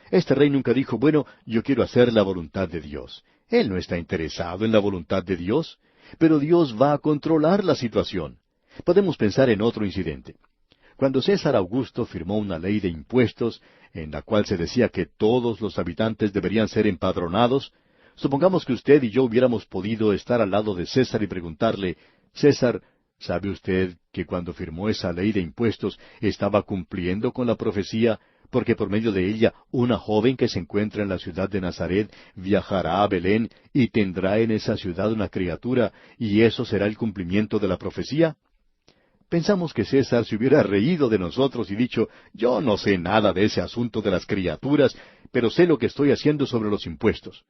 Speaker 1: Este rey nunca dijo, bueno, yo quiero hacer la voluntad de Dios. Él no está interesado en la voluntad de Dios, pero Dios va a controlar la situación. Podemos pensar en otro incidente. Cuando César Augusto firmó una ley de impuestos, en la cual se decía que todos los habitantes deberían ser empadronados, supongamos que usted y yo hubiéramos podido estar al lado de César y preguntarle, César, ¿sabe usted que cuando firmó esa ley de impuestos estaba cumpliendo con la profecía, porque por medio de ella una joven que se encuentra en la ciudad de Nazaret viajará a Belén y tendrá en esa ciudad una criatura, y eso será el cumplimiento de la profecía? Pensamos que César se hubiera reído de nosotros y dicho, yo no sé nada de ese asunto de las criaturas, pero sé lo que estoy haciendo sobre los impuestos.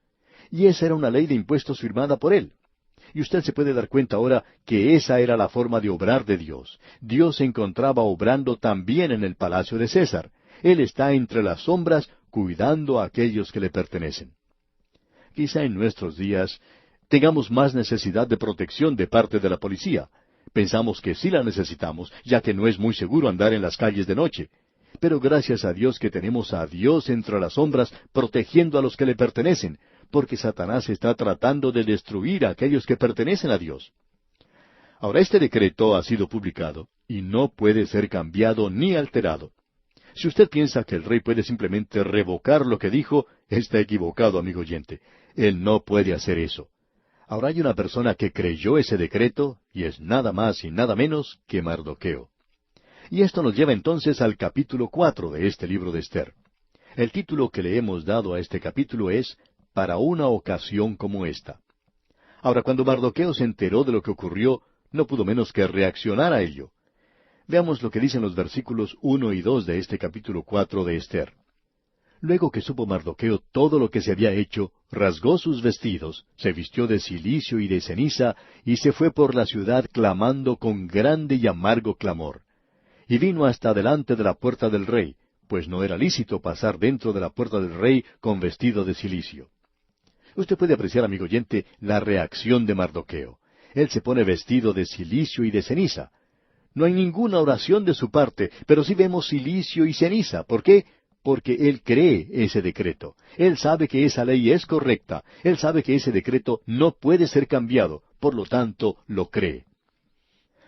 Speaker 1: Y esa era una ley de impuestos firmada por él. Y usted se puede dar cuenta ahora que esa era la forma de obrar de Dios. Dios se encontraba obrando también en el palacio de César. Él está entre las sombras cuidando a aquellos que le pertenecen. Quizá en nuestros días tengamos más necesidad de protección de parte de la policía. Pensamos que sí la necesitamos, ya que no es muy seguro andar en las calles de noche. Pero gracias a Dios que tenemos a Dios entre las sombras protegiendo a los que le pertenecen, porque Satanás está tratando de destruir a aquellos que pertenecen a Dios. Ahora, este decreto ha sido publicado y no puede ser cambiado ni alterado. Si usted piensa que el rey puede simplemente revocar lo que dijo, está equivocado, amigo oyente. Él no puede hacer eso. Ahora hay una persona que creyó ese decreto, y es nada más y nada menos que Mardoqueo. Y esto nos lleva entonces al capítulo 4 de este libro de Ester. El título que le hemos dado a este capítulo es Para una ocasión como esta. Ahora, cuando Mardoqueo se enteró de lo que ocurrió, no pudo menos que reaccionar a ello. Veamos lo que dicen los versículos 1 y 2 de este capítulo 4 de Ester. Luego que supo Mardoqueo todo lo que se había hecho, rasgó sus vestidos, se vistió de cilicio y de ceniza, y se fue por la ciudad clamando con grande y amargo clamor. Y vino hasta delante de la puerta del rey, pues no era lícito pasar dentro de la puerta del rey con vestido de cilicio. Usted puede apreciar, amigo oyente, la reacción de Mardoqueo. Él se pone vestido de cilicio y de ceniza. No hay ninguna oración de su parte, pero sí vemos cilicio y ceniza. ¿Por qué? Porque él cree ese decreto. Él sabe que esa ley es correcta. Él sabe que ese decreto no puede ser cambiado. Por lo tanto, lo cree.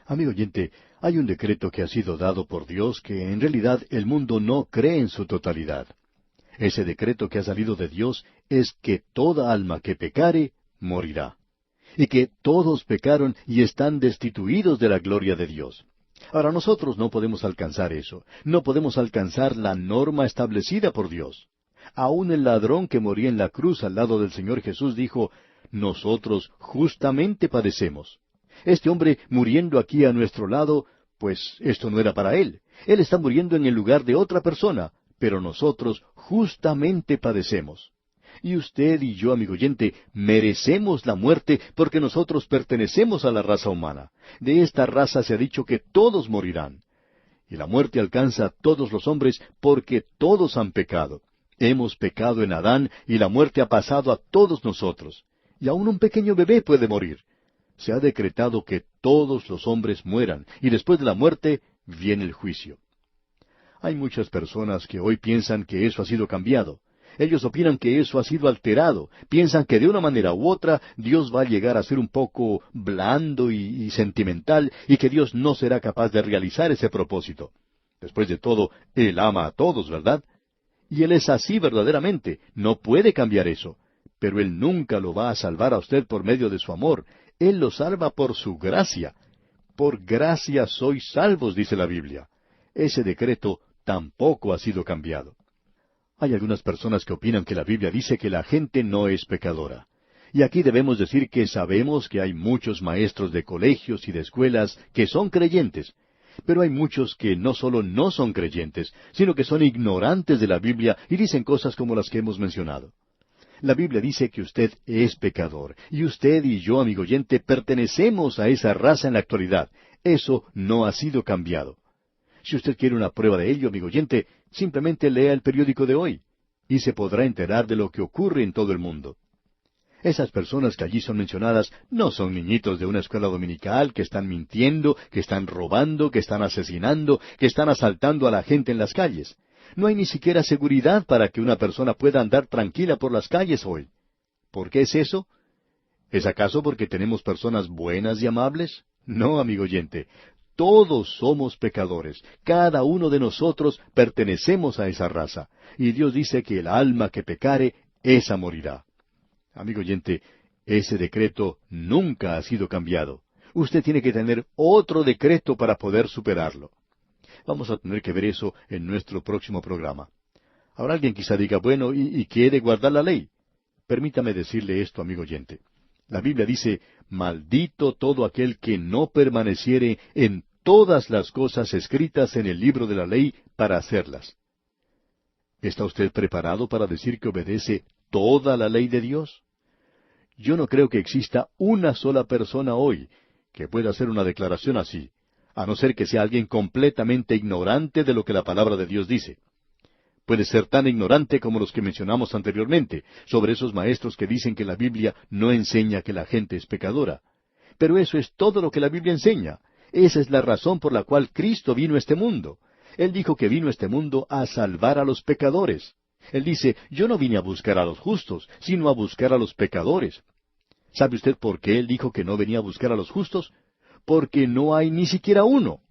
Speaker 1: Amigo oyente, hay un decreto que ha sido dado por Dios que en realidad el mundo no cree en su totalidad. Ese decreto que ha salido de Dios es que toda alma que pecare, morirá. Y que todos pecaron y están destituidos de la gloria de Dios. Ahora nosotros no podemos alcanzar eso. No podemos alcanzar la norma establecida por Dios. Aún el ladrón que moría en la cruz al lado del Señor Jesús dijo, nosotros justamente padecemos. Este hombre muriendo aquí a nuestro lado, pues esto no era para él. Él está muriendo en el lugar de otra persona, pero nosotros justamente padecemos. Y usted y yo, amigo oyente, merecemos la muerte porque nosotros pertenecemos a la raza humana. De esta raza se ha dicho que todos morirán. Y la muerte alcanza a todos los hombres porque todos han pecado. Hemos pecado en Adán y la muerte ha pasado a todos nosotros. Y aún un pequeño bebé puede morir. Se ha decretado que todos los hombres mueran y después de la muerte viene el juicio. Hay muchas personas que hoy piensan que eso ha sido cambiado. Ellos opinan que eso ha sido alterado. Piensan que de una manera u otra Dios va a llegar a ser un poco blando y sentimental y que Dios no será capaz de realizar ese propósito. Después de todo, Él ama a todos, ¿verdad? Y Él es así verdaderamente. No puede cambiar eso. Pero Él nunca lo va a salvar a usted por medio de su amor. Él lo salva por su gracia. Por gracia sois salvos, dice la Biblia. Ese decreto tampoco ha sido cambiado. Hay algunas personas que opinan que la Biblia dice que la gente no es pecadora. Y aquí debemos decir que sabemos que hay muchos maestros de colegios y de escuelas que son creyentes, pero hay muchos que no solo no son creyentes, sino que son ignorantes de la Biblia y dicen cosas como las que hemos mencionado. La Biblia dice que usted es pecador, y usted y yo, amigo oyente, pertenecemos a esa raza en la actualidad. Eso no ha sido cambiado. Si usted quiere una prueba de ello, amigo oyente, simplemente lea el periódico de hoy, y se podrá enterar de lo que ocurre en todo el mundo. Esas personas que allí son mencionadas no son niñitos de una escuela dominical que están mintiendo, que están robando, que están asesinando, que están asaltando a la gente en las calles. No hay ni siquiera seguridad para que una persona pueda andar tranquila por las calles hoy. ¿Por qué es eso? ¿Es acaso porque tenemos personas buenas y amables? No, amigo oyente. Todos somos pecadores. Cada uno de nosotros pertenecemos a esa raza. Y Dios dice que el alma que pecare, esa morirá. Amigo oyente, ese decreto nunca ha sido cambiado. Usted tiene que tener otro decreto para poder superarlo. Vamos a tener que ver eso en nuestro próximo programa. Ahora alguien quizá diga, bueno, ¿y quiere guardar la ley? Permítame decirle esto, amigo oyente. La Biblia dice, maldito todo aquel que no permaneciere en todas las cosas escritas en el libro de la ley para hacerlas. ¿Está usted preparado para decir que obedece toda la ley de Dios? Yo no creo que exista una sola persona hoy que pueda hacer una declaración así, a no ser que sea alguien completamente ignorante de lo que la palabra de Dios dice. Puede ser tan ignorante como los que mencionamos anteriormente, sobre esos maestros que dicen que la Biblia no enseña que la gente es pecadora. Pero eso es todo lo que la Biblia enseña. Esa es la razón por la cual Cristo vino a este mundo. Él dijo que vino a este mundo a salvar a los pecadores. Él dice, yo no vine a buscar a los justos, sino a buscar a los pecadores. ¿Sabe usted por qué Él dijo que no venía a buscar a los justos? Porque no hay ni siquiera uno.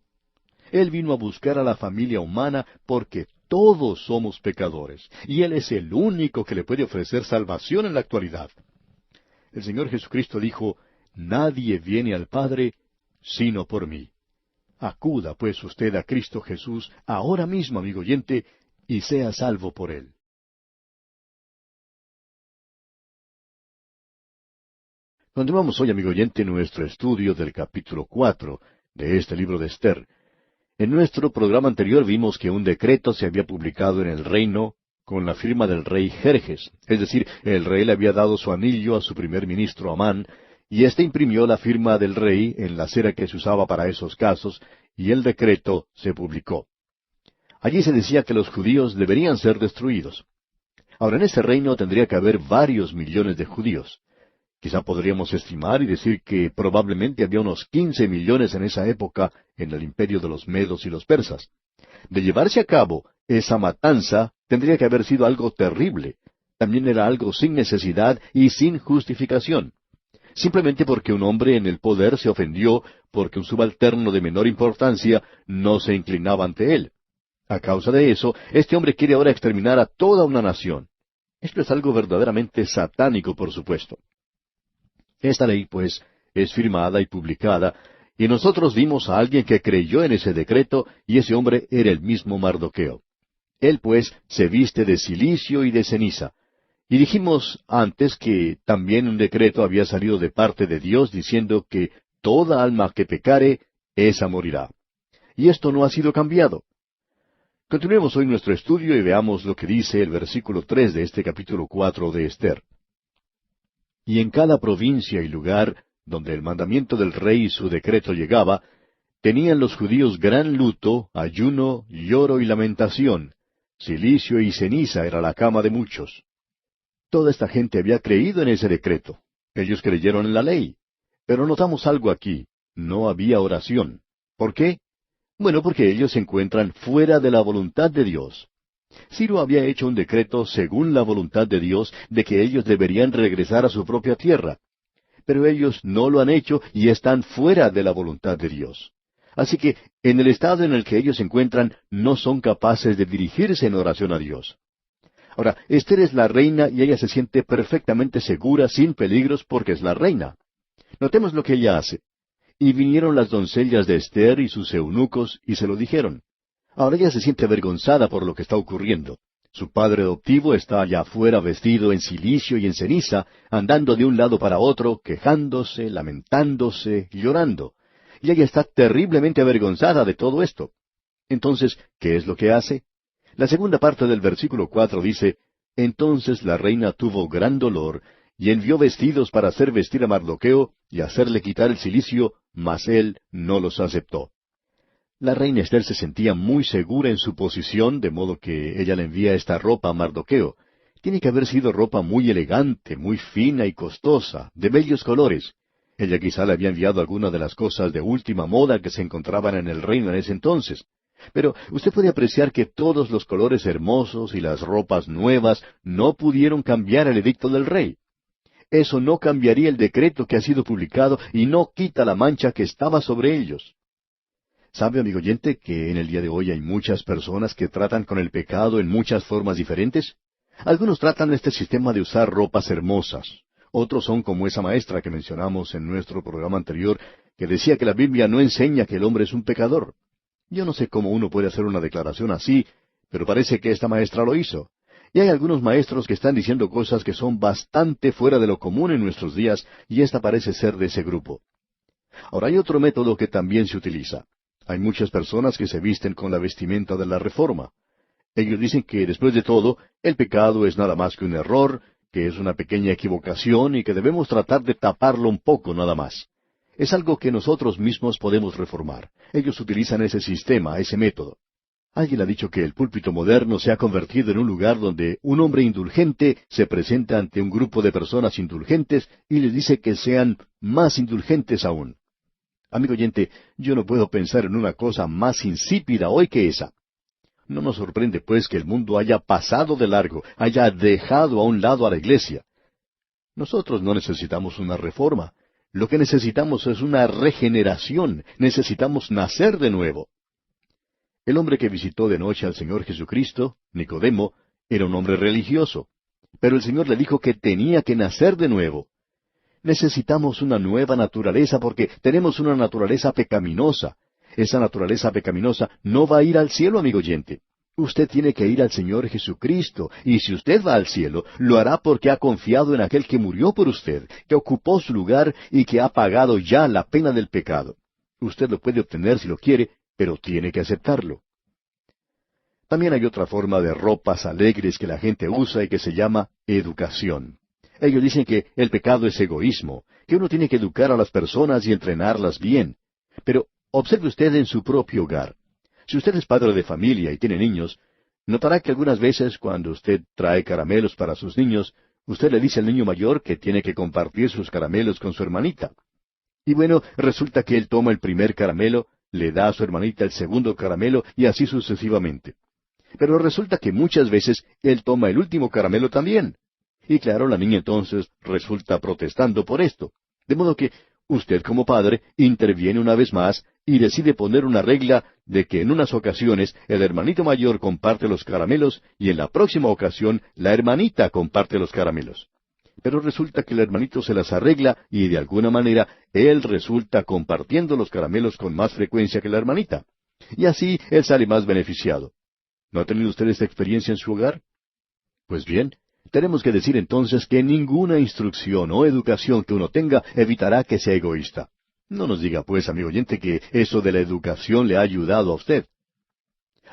Speaker 1: Él vino a buscar a la familia humana porque todos somos pecadores, y Él es el único que le puede ofrecer salvación en la actualidad. El Señor Jesucristo dijo, nadie viene al Padre sino por mí. Acuda pues usted a Cristo Jesús ahora mismo, amigo oyente, y sea salvo por Él. Continuamos hoy, amigo oyente, nuestro estudio del capítulo 4 de este libro de Esther. En nuestro programa anterior vimos que un decreto se había publicado en el reino con la firma del rey Jerjes, es decir, el rey le había dado su anillo a su primer ministro Amán, y éste imprimió la firma del rey en la cera que se usaba para esos casos, y el decreto se publicó. Allí se decía que los judíos deberían ser destruidos. Ahora, en ese reino tendría que haber varios millones de judíos. Quizá podríamos estimar y decir que probablemente había unos 15 millones en esa época en el imperio de los medos y los persas. De llevarse a cabo esa matanza, tendría que haber sido algo terrible. También era algo sin necesidad y sin justificación. Simplemente porque un hombre en el poder se ofendió porque un subalterno de menor importancia no se inclinaba ante él. A causa de eso, este hombre quiere ahora exterminar a toda una nación. Esto es algo verdaderamente satánico, por supuesto. Esta ley, pues, es firmada y publicada, y nosotros vimos a alguien que creyó en ese decreto, y ese hombre era el mismo Mardoqueo. Él, pues, se viste de cilicio y de ceniza. Y dijimos antes que también un decreto había salido de parte de Dios diciendo que toda alma que pecare, esa morirá. Y esto no ha sido cambiado. Continuemos hoy nuestro estudio y veamos lo que dice el versículo 3 de este capítulo 4 de Esther. Y en cada provincia y lugar donde el mandamiento del rey y su decreto llegaba, tenían los judíos gran luto, ayuno, lloro y lamentación. Cilicio y ceniza era la cama de muchos. Toda esta gente había creído en ese decreto. Ellos creyeron en la ley. Pero notamos algo aquí. No había oración. ¿Por qué? Bueno, porque ellos se encuentran fuera de la voluntad de Dios. Ciro había hecho un decreto según la voluntad de Dios de que ellos deberían regresar a su propia tierra. Pero ellos no lo han hecho y están fuera de la voluntad de Dios. Así que, en el estado en el que ellos se encuentran, no son capaces de dirigirse en oración a Dios. Ahora, Esther es la reina y ella se siente perfectamente segura, sin peligros, porque es la reina. Notemos lo que ella hace. Y vinieron las doncellas de Esther y sus eunucos y se lo dijeron. Ahora ella se siente avergonzada por lo que está ocurriendo. Su padre adoptivo está allá afuera vestido en cilicio y en ceniza, andando de un lado para otro, quejándose, lamentándose, llorando. Y ella está terriblemente avergonzada de todo esto. Entonces, ¿qué es lo que hace? La segunda parte del versículo 4 dice, Entonces la reina tuvo gran dolor, y envió vestidos para hacer vestir a Mardoqueo y hacerle quitar el cilicio, mas él no los aceptó. La reina Esther se sentía muy segura en su posición, de modo que ella le envía esta ropa a Mardoqueo. Tiene que haber sido ropa muy elegante, muy fina y costosa, de bellos colores. Ella quizá le había enviado alguna de las cosas de última moda que se encontraban en el reino en ese entonces. Pero usted puede apreciar que todos los colores hermosos y las ropas nuevas no pudieron cambiar el edicto del rey. Eso no cambiaría el decreto que ha sido publicado y no quita la mancha que estaba sobre ellos. ¿Sabe, amigo oyente, que en el día de hoy hay muchas personas que tratan con el pecado en muchas formas diferentes? Algunos tratan este sistema de usar ropas hermosas. Otros son como esa maestra que mencionamos en nuestro programa anterior, que decía que la Biblia no enseña que el hombre es un pecador. Yo no sé cómo uno puede hacer una declaración así, pero parece que esta maestra lo hizo. Y hay algunos maestros que están diciendo cosas que son bastante fuera de lo común en nuestros días, y esta parece ser de ese grupo. Ahora hay otro método que también se utiliza. Hay muchas personas que se visten con la vestimenta de la Reforma. Ellos dicen que, después de todo, el pecado es nada más que un error, que es una pequeña equivocación y que debemos tratar de taparlo un poco nada más. Es algo que nosotros mismos podemos reformar. Ellos utilizan ese sistema, ese método. Alguien ha dicho que el púlpito moderno se ha convertido en un lugar donde un hombre indulgente se presenta ante un grupo de personas indulgentes y les dice que sean más indulgentes aún. Amigo oyente, yo no puedo pensar en una cosa más insípida hoy que esa. No nos sorprende, pues, que el mundo haya pasado de largo, haya dejado a un lado a la iglesia. Nosotros no necesitamos una reforma. Lo que necesitamos es una regeneración. Necesitamos nacer de nuevo. El hombre que visitó de noche al Señor Jesucristo, Nicodemo, era un hombre religioso. Pero el Señor le dijo que tenía que nacer de nuevo. Necesitamos una nueva naturaleza porque tenemos una naturaleza pecaminosa. Esa naturaleza pecaminosa no va a ir al cielo, amigo oyente. Usted tiene que ir al Señor Jesucristo, y si usted va al cielo, lo hará porque ha confiado en aquel que murió por usted, que ocupó su lugar y que ha pagado ya la pena del pecado. Usted lo puede obtener si lo quiere, pero tiene que aceptarlo. También hay otra forma de ropas alegres que la gente usa y que se llama educación. Ellos dicen que el pecado es egoísmo, que uno tiene que educar a las personas y entrenarlas bien. Pero observe usted en su propio hogar. Si usted es padre de familia y tiene niños, notará que algunas veces cuando usted trae caramelos para sus niños, Usted le dice al niño mayor que tiene que compartir sus caramelos con su hermanita. Y bueno, resulta que él toma el primer caramelo, le da a su hermanita el segundo caramelo y así sucesivamente. Pero resulta que muchas veces él toma el último caramelo también. Y claro, la niña entonces resulta protestando por esto. De modo que usted como padre interviene una vez más y decide poner una regla de que en unas ocasiones el hermanito mayor comparte los caramelos y en la próxima ocasión la hermanita comparte los caramelos. Pero resulta que el hermanito se las arregla y de alguna manera él resulta compartiendo los caramelos con más frecuencia que la hermanita. Y así él sale más beneficiado. ¿No ha tenido usted esta experiencia en su hogar? Pues bien, tenemos que decir entonces que ninguna instrucción o educación que uno tenga evitará que sea egoísta. No nos diga pues, amigo oyente, que eso de la educación le ha ayudado a usted.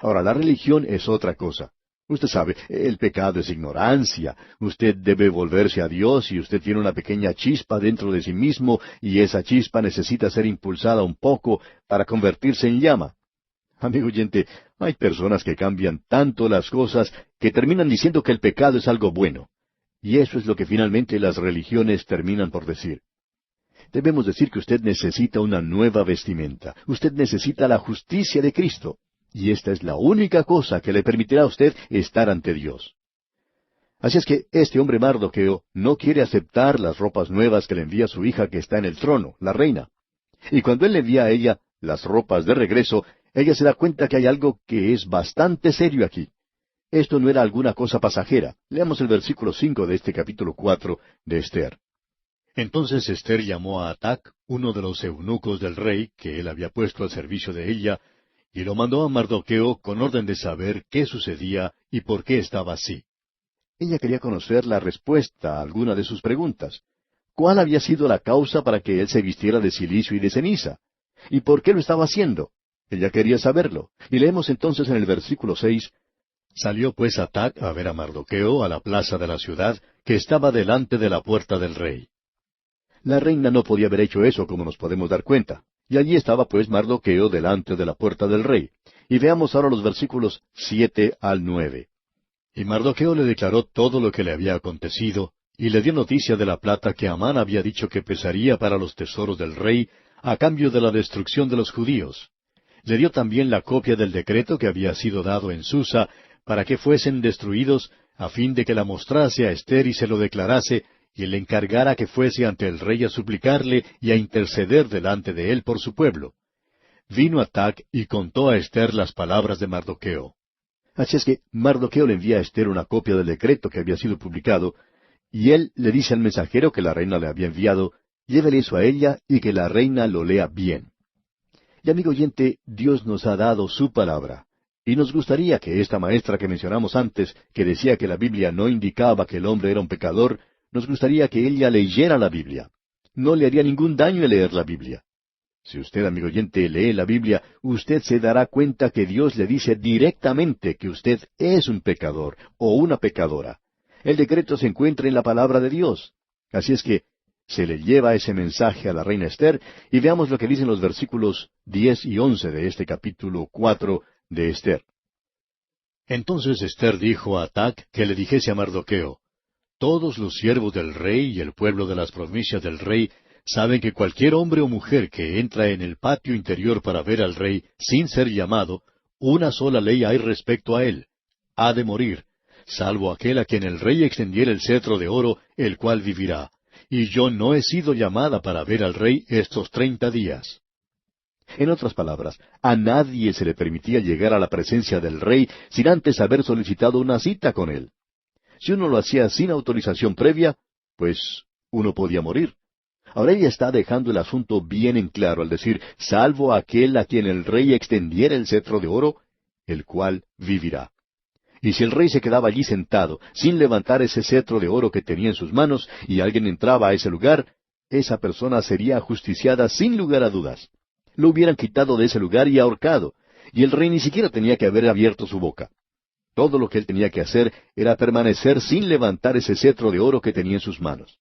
Speaker 1: Ahora, la religión es otra cosa. Usted sabe, el pecado es ignorancia. Usted debe volverse a Dios y usted tiene una pequeña chispa dentro de sí mismo y esa chispa necesita ser impulsada un poco para convertirse en llama. Amigo oyente, hay personas que cambian tanto las cosas que terminan diciendo que el pecado es algo bueno. Y eso es lo que finalmente las religiones terminan por decir. Debemos decir que usted necesita una nueva vestimenta. Usted necesita la justicia de Cristo. Y esta es la única cosa que le permitirá a usted estar ante Dios. Así es que este hombre Mardoqueo no quiere aceptar las ropas nuevas que le envía su hija que está en el trono, la reina. Y cuando él le envía a ella las ropas de regreso, ella se da cuenta que hay algo que es bastante serio aquí. Esto no era alguna cosa pasajera. Leamos el versículo 5 de este capítulo 4 de Esther. Entonces Esther llamó a Atac, uno de los eunucos del rey, que él había puesto al servicio de ella, y lo mandó a Mardoqueo con orden de saber qué sucedía y por qué estaba así. Ella quería conocer la respuesta a alguna de sus preguntas. ¿Cuál había sido la causa para que él se vistiera de cilicio y de ceniza? ¿Y por qué lo estaba haciendo? Ella quería saberlo. Y leemos entonces en el versículo 6, Salió pues Atac a ver a Mardoqueo a la plaza de la ciudad, que estaba delante de la puerta del rey. La reina no podía haber hecho eso, como nos podemos dar cuenta. Y allí estaba pues Mardoqueo delante de la puerta del rey. Y veamos ahora los versículos 7 al 9. Y Mardoqueo le declaró todo lo que le había acontecido, y le dio noticia de la plata que Amán había dicho que pesaría para los tesoros del rey, a cambio de la destrucción de los judíos. Le dio también la copia del decreto que había sido dado en Susa, para que fuesen destruidos, a fin de que la mostrase a Esther y se lo declarase, y le encargara que fuese ante el rey a suplicarle y a interceder delante de él por su pueblo. Vino Atac y contó a Esther las palabras de Mardoqueo. Así es que Mardoqueo le envía a Esther una copia del decreto que había sido publicado, y él le dice al mensajero que la reina le había enviado, llévele eso a ella y que la reina lo lea bien. Y amigo oyente, Dios nos ha dado su palabra. Y nos gustaría que esta maestra que mencionamos antes, que decía que la Biblia no indicaba que el hombre era un pecador, nos gustaría que ella leyera la Biblia. No le haría ningún daño el leer la Biblia. Si usted, amigo oyente, lee la Biblia, usted se dará cuenta que Dios le dice directamente que usted es un pecador o una pecadora. El decreto se encuentra en la palabra de Dios. Así es que se le lleva ese mensaje a la reina Esther, y veamos lo que dicen los versículos 10 y 11 de este capítulo 4 de Esther. Entonces Esther dijo a Atac que le dijese a Mardoqueo, Todos los siervos del rey y el pueblo de las provincias del rey saben que cualquier hombre o mujer que entra en el patio interior para ver al rey sin ser llamado, una sola ley hay respecto a él: ha de morir, salvo aquel a quien el rey extendiera el cetro de oro, el cual vivirá. Y yo no he sido llamada para ver al rey estos 30 días. En otras palabras, a nadie se le permitía llegar a la presencia del rey sin antes haber solicitado una cita con él. Si uno lo hacía sin autorización previa, pues uno podía morir. Ahora ella está dejando el asunto bien en claro al decir, salvo aquel a quien el rey extendiera el cetro de oro, el cual vivirá. Y si el rey se quedaba allí sentado, sin levantar ese cetro de oro que tenía en sus manos, y alguien entraba a ese lugar, esa persona sería ajusticiada sin lugar a dudas. Lo hubieran quitado de ese lugar y ahorcado, y el rey ni siquiera tenía que haber abierto su boca. Todo lo que él tenía que hacer era permanecer sin levantar ese cetro de oro que tenía en sus manos.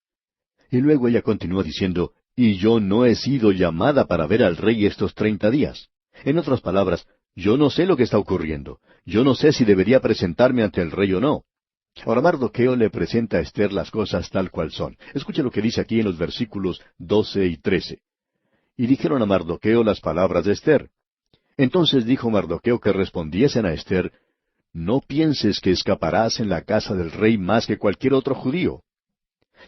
Speaker 1: Y luego ella continúa diciendo, y yo no he sido llamada para ver al rey estos 30 días. En otras palabras, yo no sé lo que está ocurriendo. Yo no sé si debería presentarme ante el rey o no. Ahora Mardoqueo le presenta a Esther las cosas tal cual son. Escuche lo que dice aquí en los versículos 12 y 13. Y dijeron a Mardoqueo las palabras de Esther. Entonces dijo Mardoqueo que respondiesen a Esther, no pienses que escaparás en la casa del rey más que cualquier otro judío.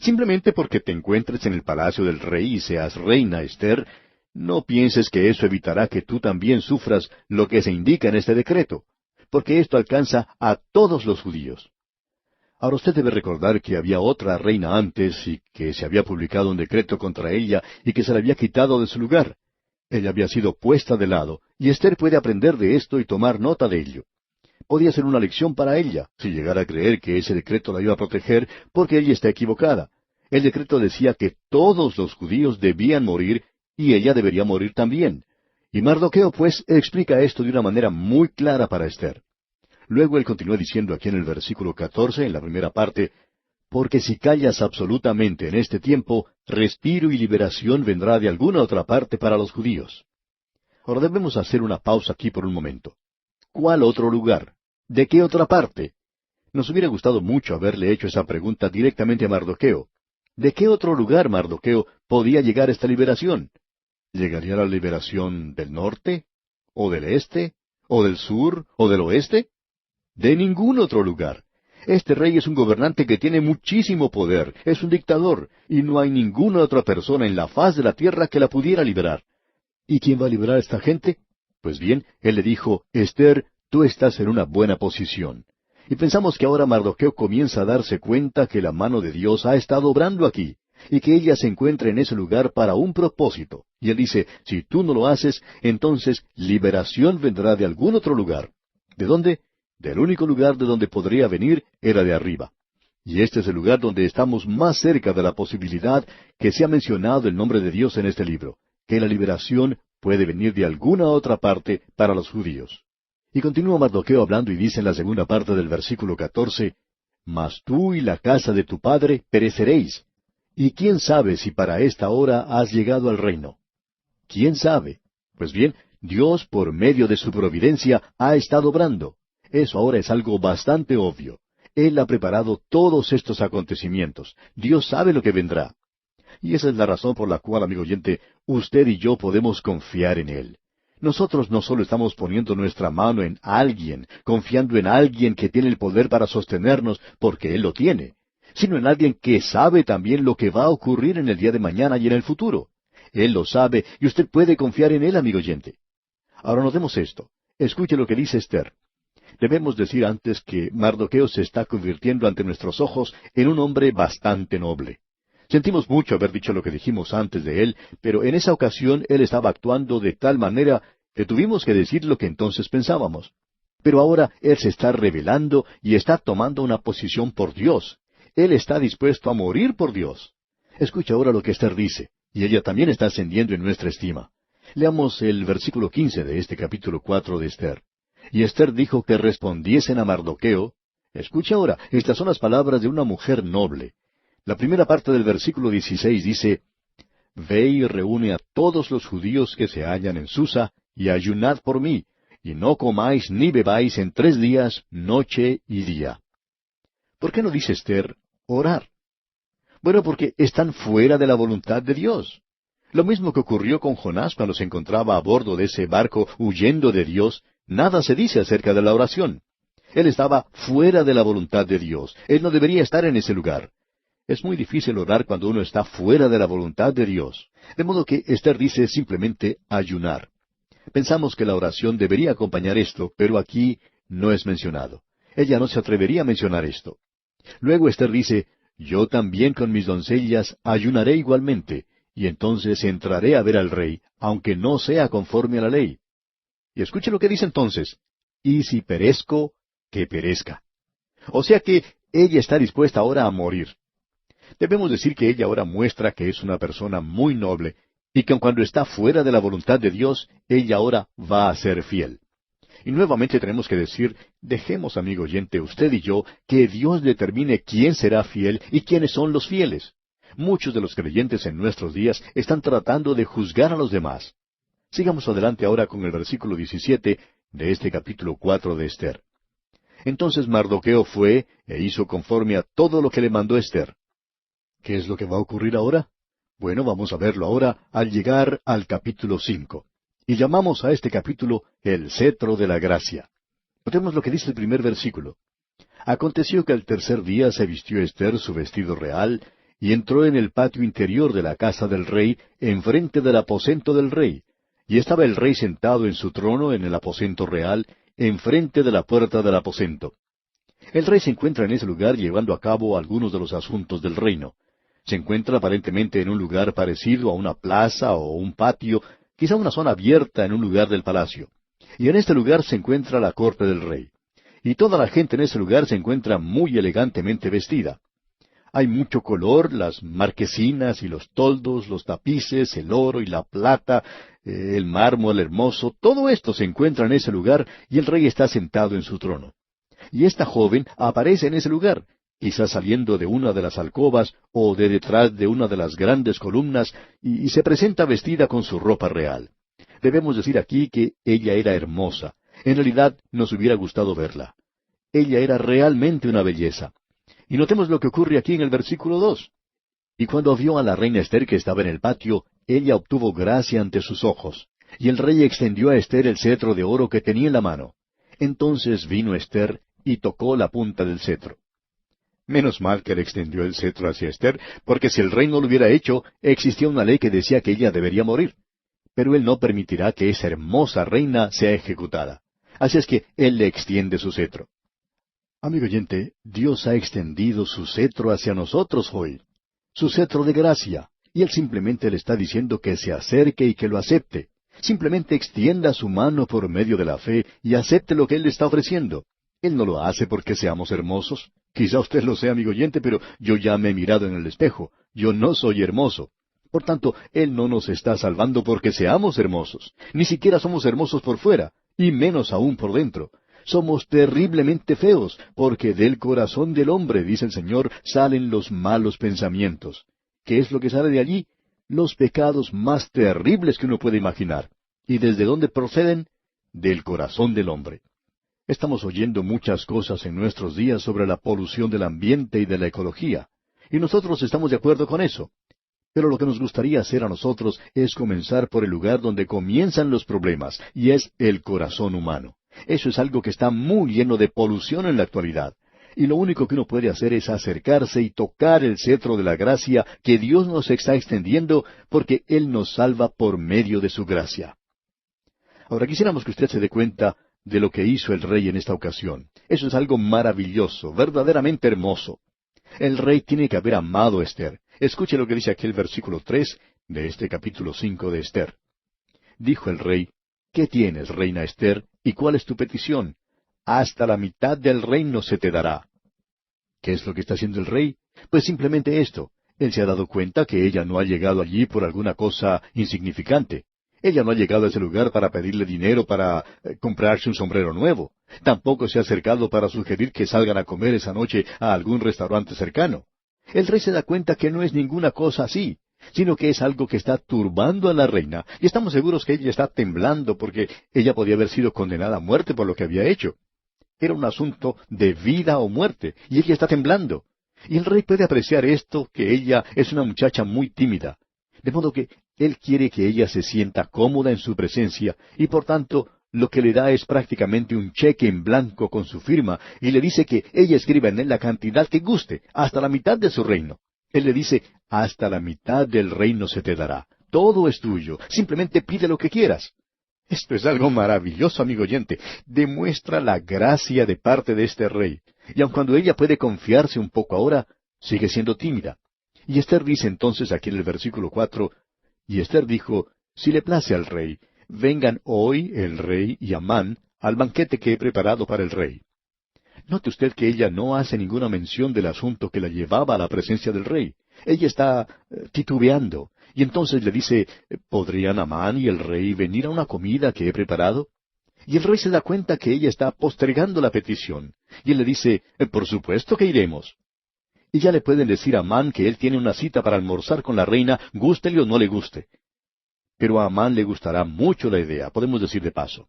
Speaker 1: Simplemente porque te encuentres en el palacio del rey y seas reina, Esther, no pienses que eso evitará que tú también sufras lo que se indica en este decreto, porque esto alcanza a todos los judíos. Ahora usted debe recordar que había otra reina antes y que se había publicado un decreto contra ella y que se la había quitado de su lugar. Ella había sido puesta de lado, y Esther puede aprender de esto y tomar nota de ello. Podía ser una lección para ella, si llegara a creer que ese decreto la iba a proteger, porque ella está equivocada. El decreto decía que todos los judíos debían morir, y ella debería morir también. Y Mardoqueo, pues, explica esto de una manera muy clara para Esther. Luego él continúa diciendo aquí en el versículo 14, en la primera parte, porque si callas absolutamente en este tiempo, respiro y liberación vendrá de alguna otra parte para los judíos. Ahora debemos hacer una pausa aquí por un momento. ¿Cuál otro lugar? ¿De qué otra parte? Nos hubiera gustado mucho haberle hecho esa pregunta directamente a Mardoqueo. ¿De qué otro lugar, Mardoqueo, podía llegar esta liberación? ¿Llegaría la liberación del norte? ¿O del este? ¿O del sur? ¿O del oeste? De ningún otro lugar. Este rey es un gobernante que tiene muchísimo poder, es un dictador, y no hay ninguna otra persona en la faz de la tierra que la pudiera liberar. ¿Y quién va a liberar a esta gente? Pues bien, él le dijo, Esther, tú estás en una buena posición. Y pensamos que ahora Mardoqueo comienza a darse cuenta que la mano de Dios ha estado obrando aquí, y que ella se encuentra en ese lugar para un propósito. Y él dice, si tú no lo haces, entonces liberación vendrá de algún otro lugar. ¿De dónde? Del único lugar de donde podría venir era de arriba. Y este es el lugar donde estamos más cerca de la posibilidad que se ha mencionado el nombre de Dios en este libro, que la liberación puede venir de alguna otra parte para los judíos. Y continúa Mardoqueo hablando y dice en la segunda parte del versículo 14, Mas tú y la casa de tu padre pereceréis. ¿Y quién sabe si para esta hora has llegado al reino? ¿Quién sabe? Pues bien, Dios por medio de su providencia ha estado obrando. Eso ahora es algo bastante obvio. Él ha preparado todos estos acontecimientos. Dios sabe lo que vendrá. Y esa es la razón por la cual, amigo oyente, usted y yo podemos confiar en Él. Nosotros no solo estamos poniendo nuestra mano en alguien, confiando en alguien que tiene el poder para sostenernos, porque Él lo tiene, sino en alguien que sabe también lo que va a ocurrir en el día de mañana y en el futuro. Él lo sabe y usted puede confiar en Él, amigo oyente. Ahora notemos esto. Escuche lo que dice Esther. Debemos decir antes que Mardoqueo se está convirtiendo ante nuestros ojos en un hombre bastante noble. Sentimos mucho haber dicho lo que dijimos antes de él, pero en esa ocasión él estaba actuando de tal manera que tuvimos que decir lo que entonces pensábamos. Pero ahora él se está revelando y está tomando una posición por Dios. Él está dispuesto a morir por Dios. Escucha ahora lo que Esther dice, y ella también está ascendiendo en nuestra estima. Leamos el versículo 15 de este capítulo 4 de Esther. Y Esther dijo que respondiesen a Mardoqueo. Escucha ahora, estas son las palabras de una mujer noble. La primera parte del versículo 16 dice, Ve y reúne a todos los judíos que se hallan en Susa, y ayunad por mí, y no comáis ni bebáis en 3 días, noche y día. ¿Por qué no dice Esther, orar? Bueno, porque están fuera de la voluntad de Dios. Lo mismo que ocurrió con Jonás cuando se encontraba a bordo de ese barco huyendo de Dios, nada se dice acerca de la oración. Él estaba fuera de la voluntad de Dios. Él no debería estar en ese lugar. Es muy difícil orar cuando uno está fuera de la voluntad de Dios. De modo que Esther dice simplemente ayunar. Pensamos que la oración debería acompañar esto, pero aquí no es mencionado. Ella no se atrevería a mencionar esto. Luego Esther dice, yo también con mis doncellas ayunaré igualmente, y entonces entraré a ver al rey, aunque no sea conforme a la ley. Y escuche lo que dice entonces, y si perezco, que perezca. O sea que ella está dispuesta ahora a morir. Debemos decir que ella ahora muestra que es una persona muy noble, y que cuando está fuera de la voluntad de Dios, ella ahora va a ser fiel. Y nuevamente tenemos que decir, dejemos, amigo oyente, usted y yo, que Dios determine quién será fiel y quiénes son los fieles. Muchos de los creyentes en nuestros días están tratando de juzgar a los demás. Sigamos adelante ahora con el versículo 17 de este capítulo 4 de Esther. Entonces Mardoqueo fue e hizo conforme a todo lo que le mandó Esther. ¿Qué es lo que va a ocurrir ahora? Bueno, vamos a verlo ahora al llegar al capítulo 5. Y llamamos a este capítulo el cetro de la gracia. Notemos lo que dice el primer versículo. Aconteció que al tercer día se vistió Esther su vestido real, y entró en el patio interior de la casa del rey, enfrente del aposento del rey. Y estaba el rey sentado en su trono en el aposento real, enfrente de la puerta del aposento. El rey se encuentra en ese lugar llevando a cabo algunos de los asuntos del reino. Se encuentra aparentemente en un lugar parecido a una plaza o un patio, quizá una zona abierta en un lugar del palacio. Y en este lugar se encuentra la corte del rey. Y toda la gente en ese lugar se encuentra muy elegantemente vestida. Hay mucho color, las marquesinas y los toldos, los tapices, el oro y la plata, el mármol hermoso, todo esto se encuentra en ese lugar y el rey está sentado en su trono. Y esta joven aparece en ese lugar, quizás saliendo de una de las alcobas o de detrás de una de las grandes columnas, y se presenta vestida con su ropa real. Debemos decir aquí que ella era hermosa. En realidad nos hubiera gustado verla. Ella era realmente una belleza. Y notemos lo que ocurre aquí en el versículo 2. Y cuando vio a la reina Esther que estaba en el patio, ella obtuvo gracia ante sus ojos. Y el rey extendió a Esther el cetro de oro que tenía en la mano. Entonces vino Esther y tocó la punta del cetro. Menos mal que le extendió el cetro hacia Esther, porque si el rey no lo hubiera hecho, existía una ley que decía que ella debería morir. Pero él no permitirá que esa hermosa reina sea ejecutada. Así es que él le extiende su cetro. Amigo oyente, Dios ha extendido su cetro hacia nosotros hoy, su cetro de gracia, y Él simplemente le está diciendo que se acerque y que lo acepte. Simplemente extienda su mano por medio de la fe y acepte lo que Él le está ofreciendo. Él no lo hace porque seamos hermosos. Quizá usted lo sea, amigo oyente, pero yo ya me he mirado en el espejo. Yo no soy hermoso. Por tanto, Él no nos está salvando porque seamos hermosos. Ni siquiera somos hermosos por fuera, y menos aún por dentro. Somos terriblemente feos, porque del corazón del hombre, dice el Señor, salen los malos pensamientos. ¿Qué es lo que sale de allí? Los pecados más terribles que uno puede imaginar. ¿Y desde dónde proceden? Del corazón del hombre. Estamos oyendo muchas cosas en nuestros días sobre la polución del ambiente y de la ecología, y nosotros estamos de acuerdo con eso. Pero lo que nos gustaría hacer a nosotros es comenzar por el lugar donde comienzan los problemas, y es el corazón humano. Eso es algo que está muy lleno de polución en la actualidad. Y lo único que uno puede hacer es acercarse y tocar el cetro de la gracia que Dios nos está extendiendo, porque Él nos salva por medio de su gracia. Ahora quisiéramos que usted se dé cuenta de lo que hizo el rey en esta ocasión. Eso es algo maravilloso, verdaderamente hermoso. El rey tiene que haber amado a Esther. Escuche lo que dice aquí el versículo 3 de este capítulo 5 de Esther. Dijo el rey: ¿Qué tienes, reina Esther, y cuál es tu petición? Hasta la mitad del reino se te dará. ¿Qué es lo que está haciendo el rey? Pues simplemente esto. Él se ha dado cuenta que ella no ha llegado allí por alguna cosa insignificante. Ella no ha llegado a ese lugar para pedirle dinero para comprarse un sombrero nuevo. Tampoco se ha acercado para sugerir que salgan a comer esa noche a algún restaurante cercano. El rey se da cuenta que no es ninguna cosa así, sino que es algo que está turbando a la reina, y estamos seguros que ella está temblando porque ella podía haber sido condenada a muerte por lo que había hecho. Era un asunto de vida o muerte, y ella está temblando. Y el rey puede apreciar esto, que ella es una muchacha muy tímida. De modo que él quiere que ella se sienta cómoda en su presencia, y por tanto lo que le da es prácticamente un cheque en blanco con su firma, y le dice que ella escriba en él la cantidad que guste, hasta la mitad de su reino. Él le dice: hasta la mitad del reino se te dará. Todo es tuyo. Simplemente pide lo que quieras. Esto es algo maravilloso, amigo oyente. Demuestra la gracia de parte de este rey. Y aun cuando ella puede confiarse un poco ahora, sigue siendo tímida. Y Esther dice entonces aquí en el versículo 4, y Esther dijo: si le place al rey, vengan hoy el rey y Amán al banquete que he preparado para el rey. Note usted que ella no hace ninguna mención del asunto que la llevaba a la presencia del rey. Ella está titubeando, y entonces le dice: ¿podrían Amán y el rey venir a una comida que he preparado? Y el rey se da cuenta que ella está postergando la petición, y él le dice: por supuesto que iremos. Y ya le pueden decir a Amán que él tiene una cita para almorzar con la reina, gústele o no le guste. Pero a Amán le gustará mucho la idea, podemos decir de paso.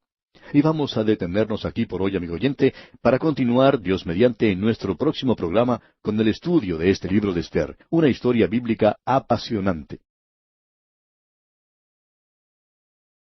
Speaker 1: Y vamos a detenernos aquí por hoy, amigo oyente, para continuar, Dios mediante, en nuestro próximo programa con el estudio de este libro de Esther, una historia bíblica apasionante.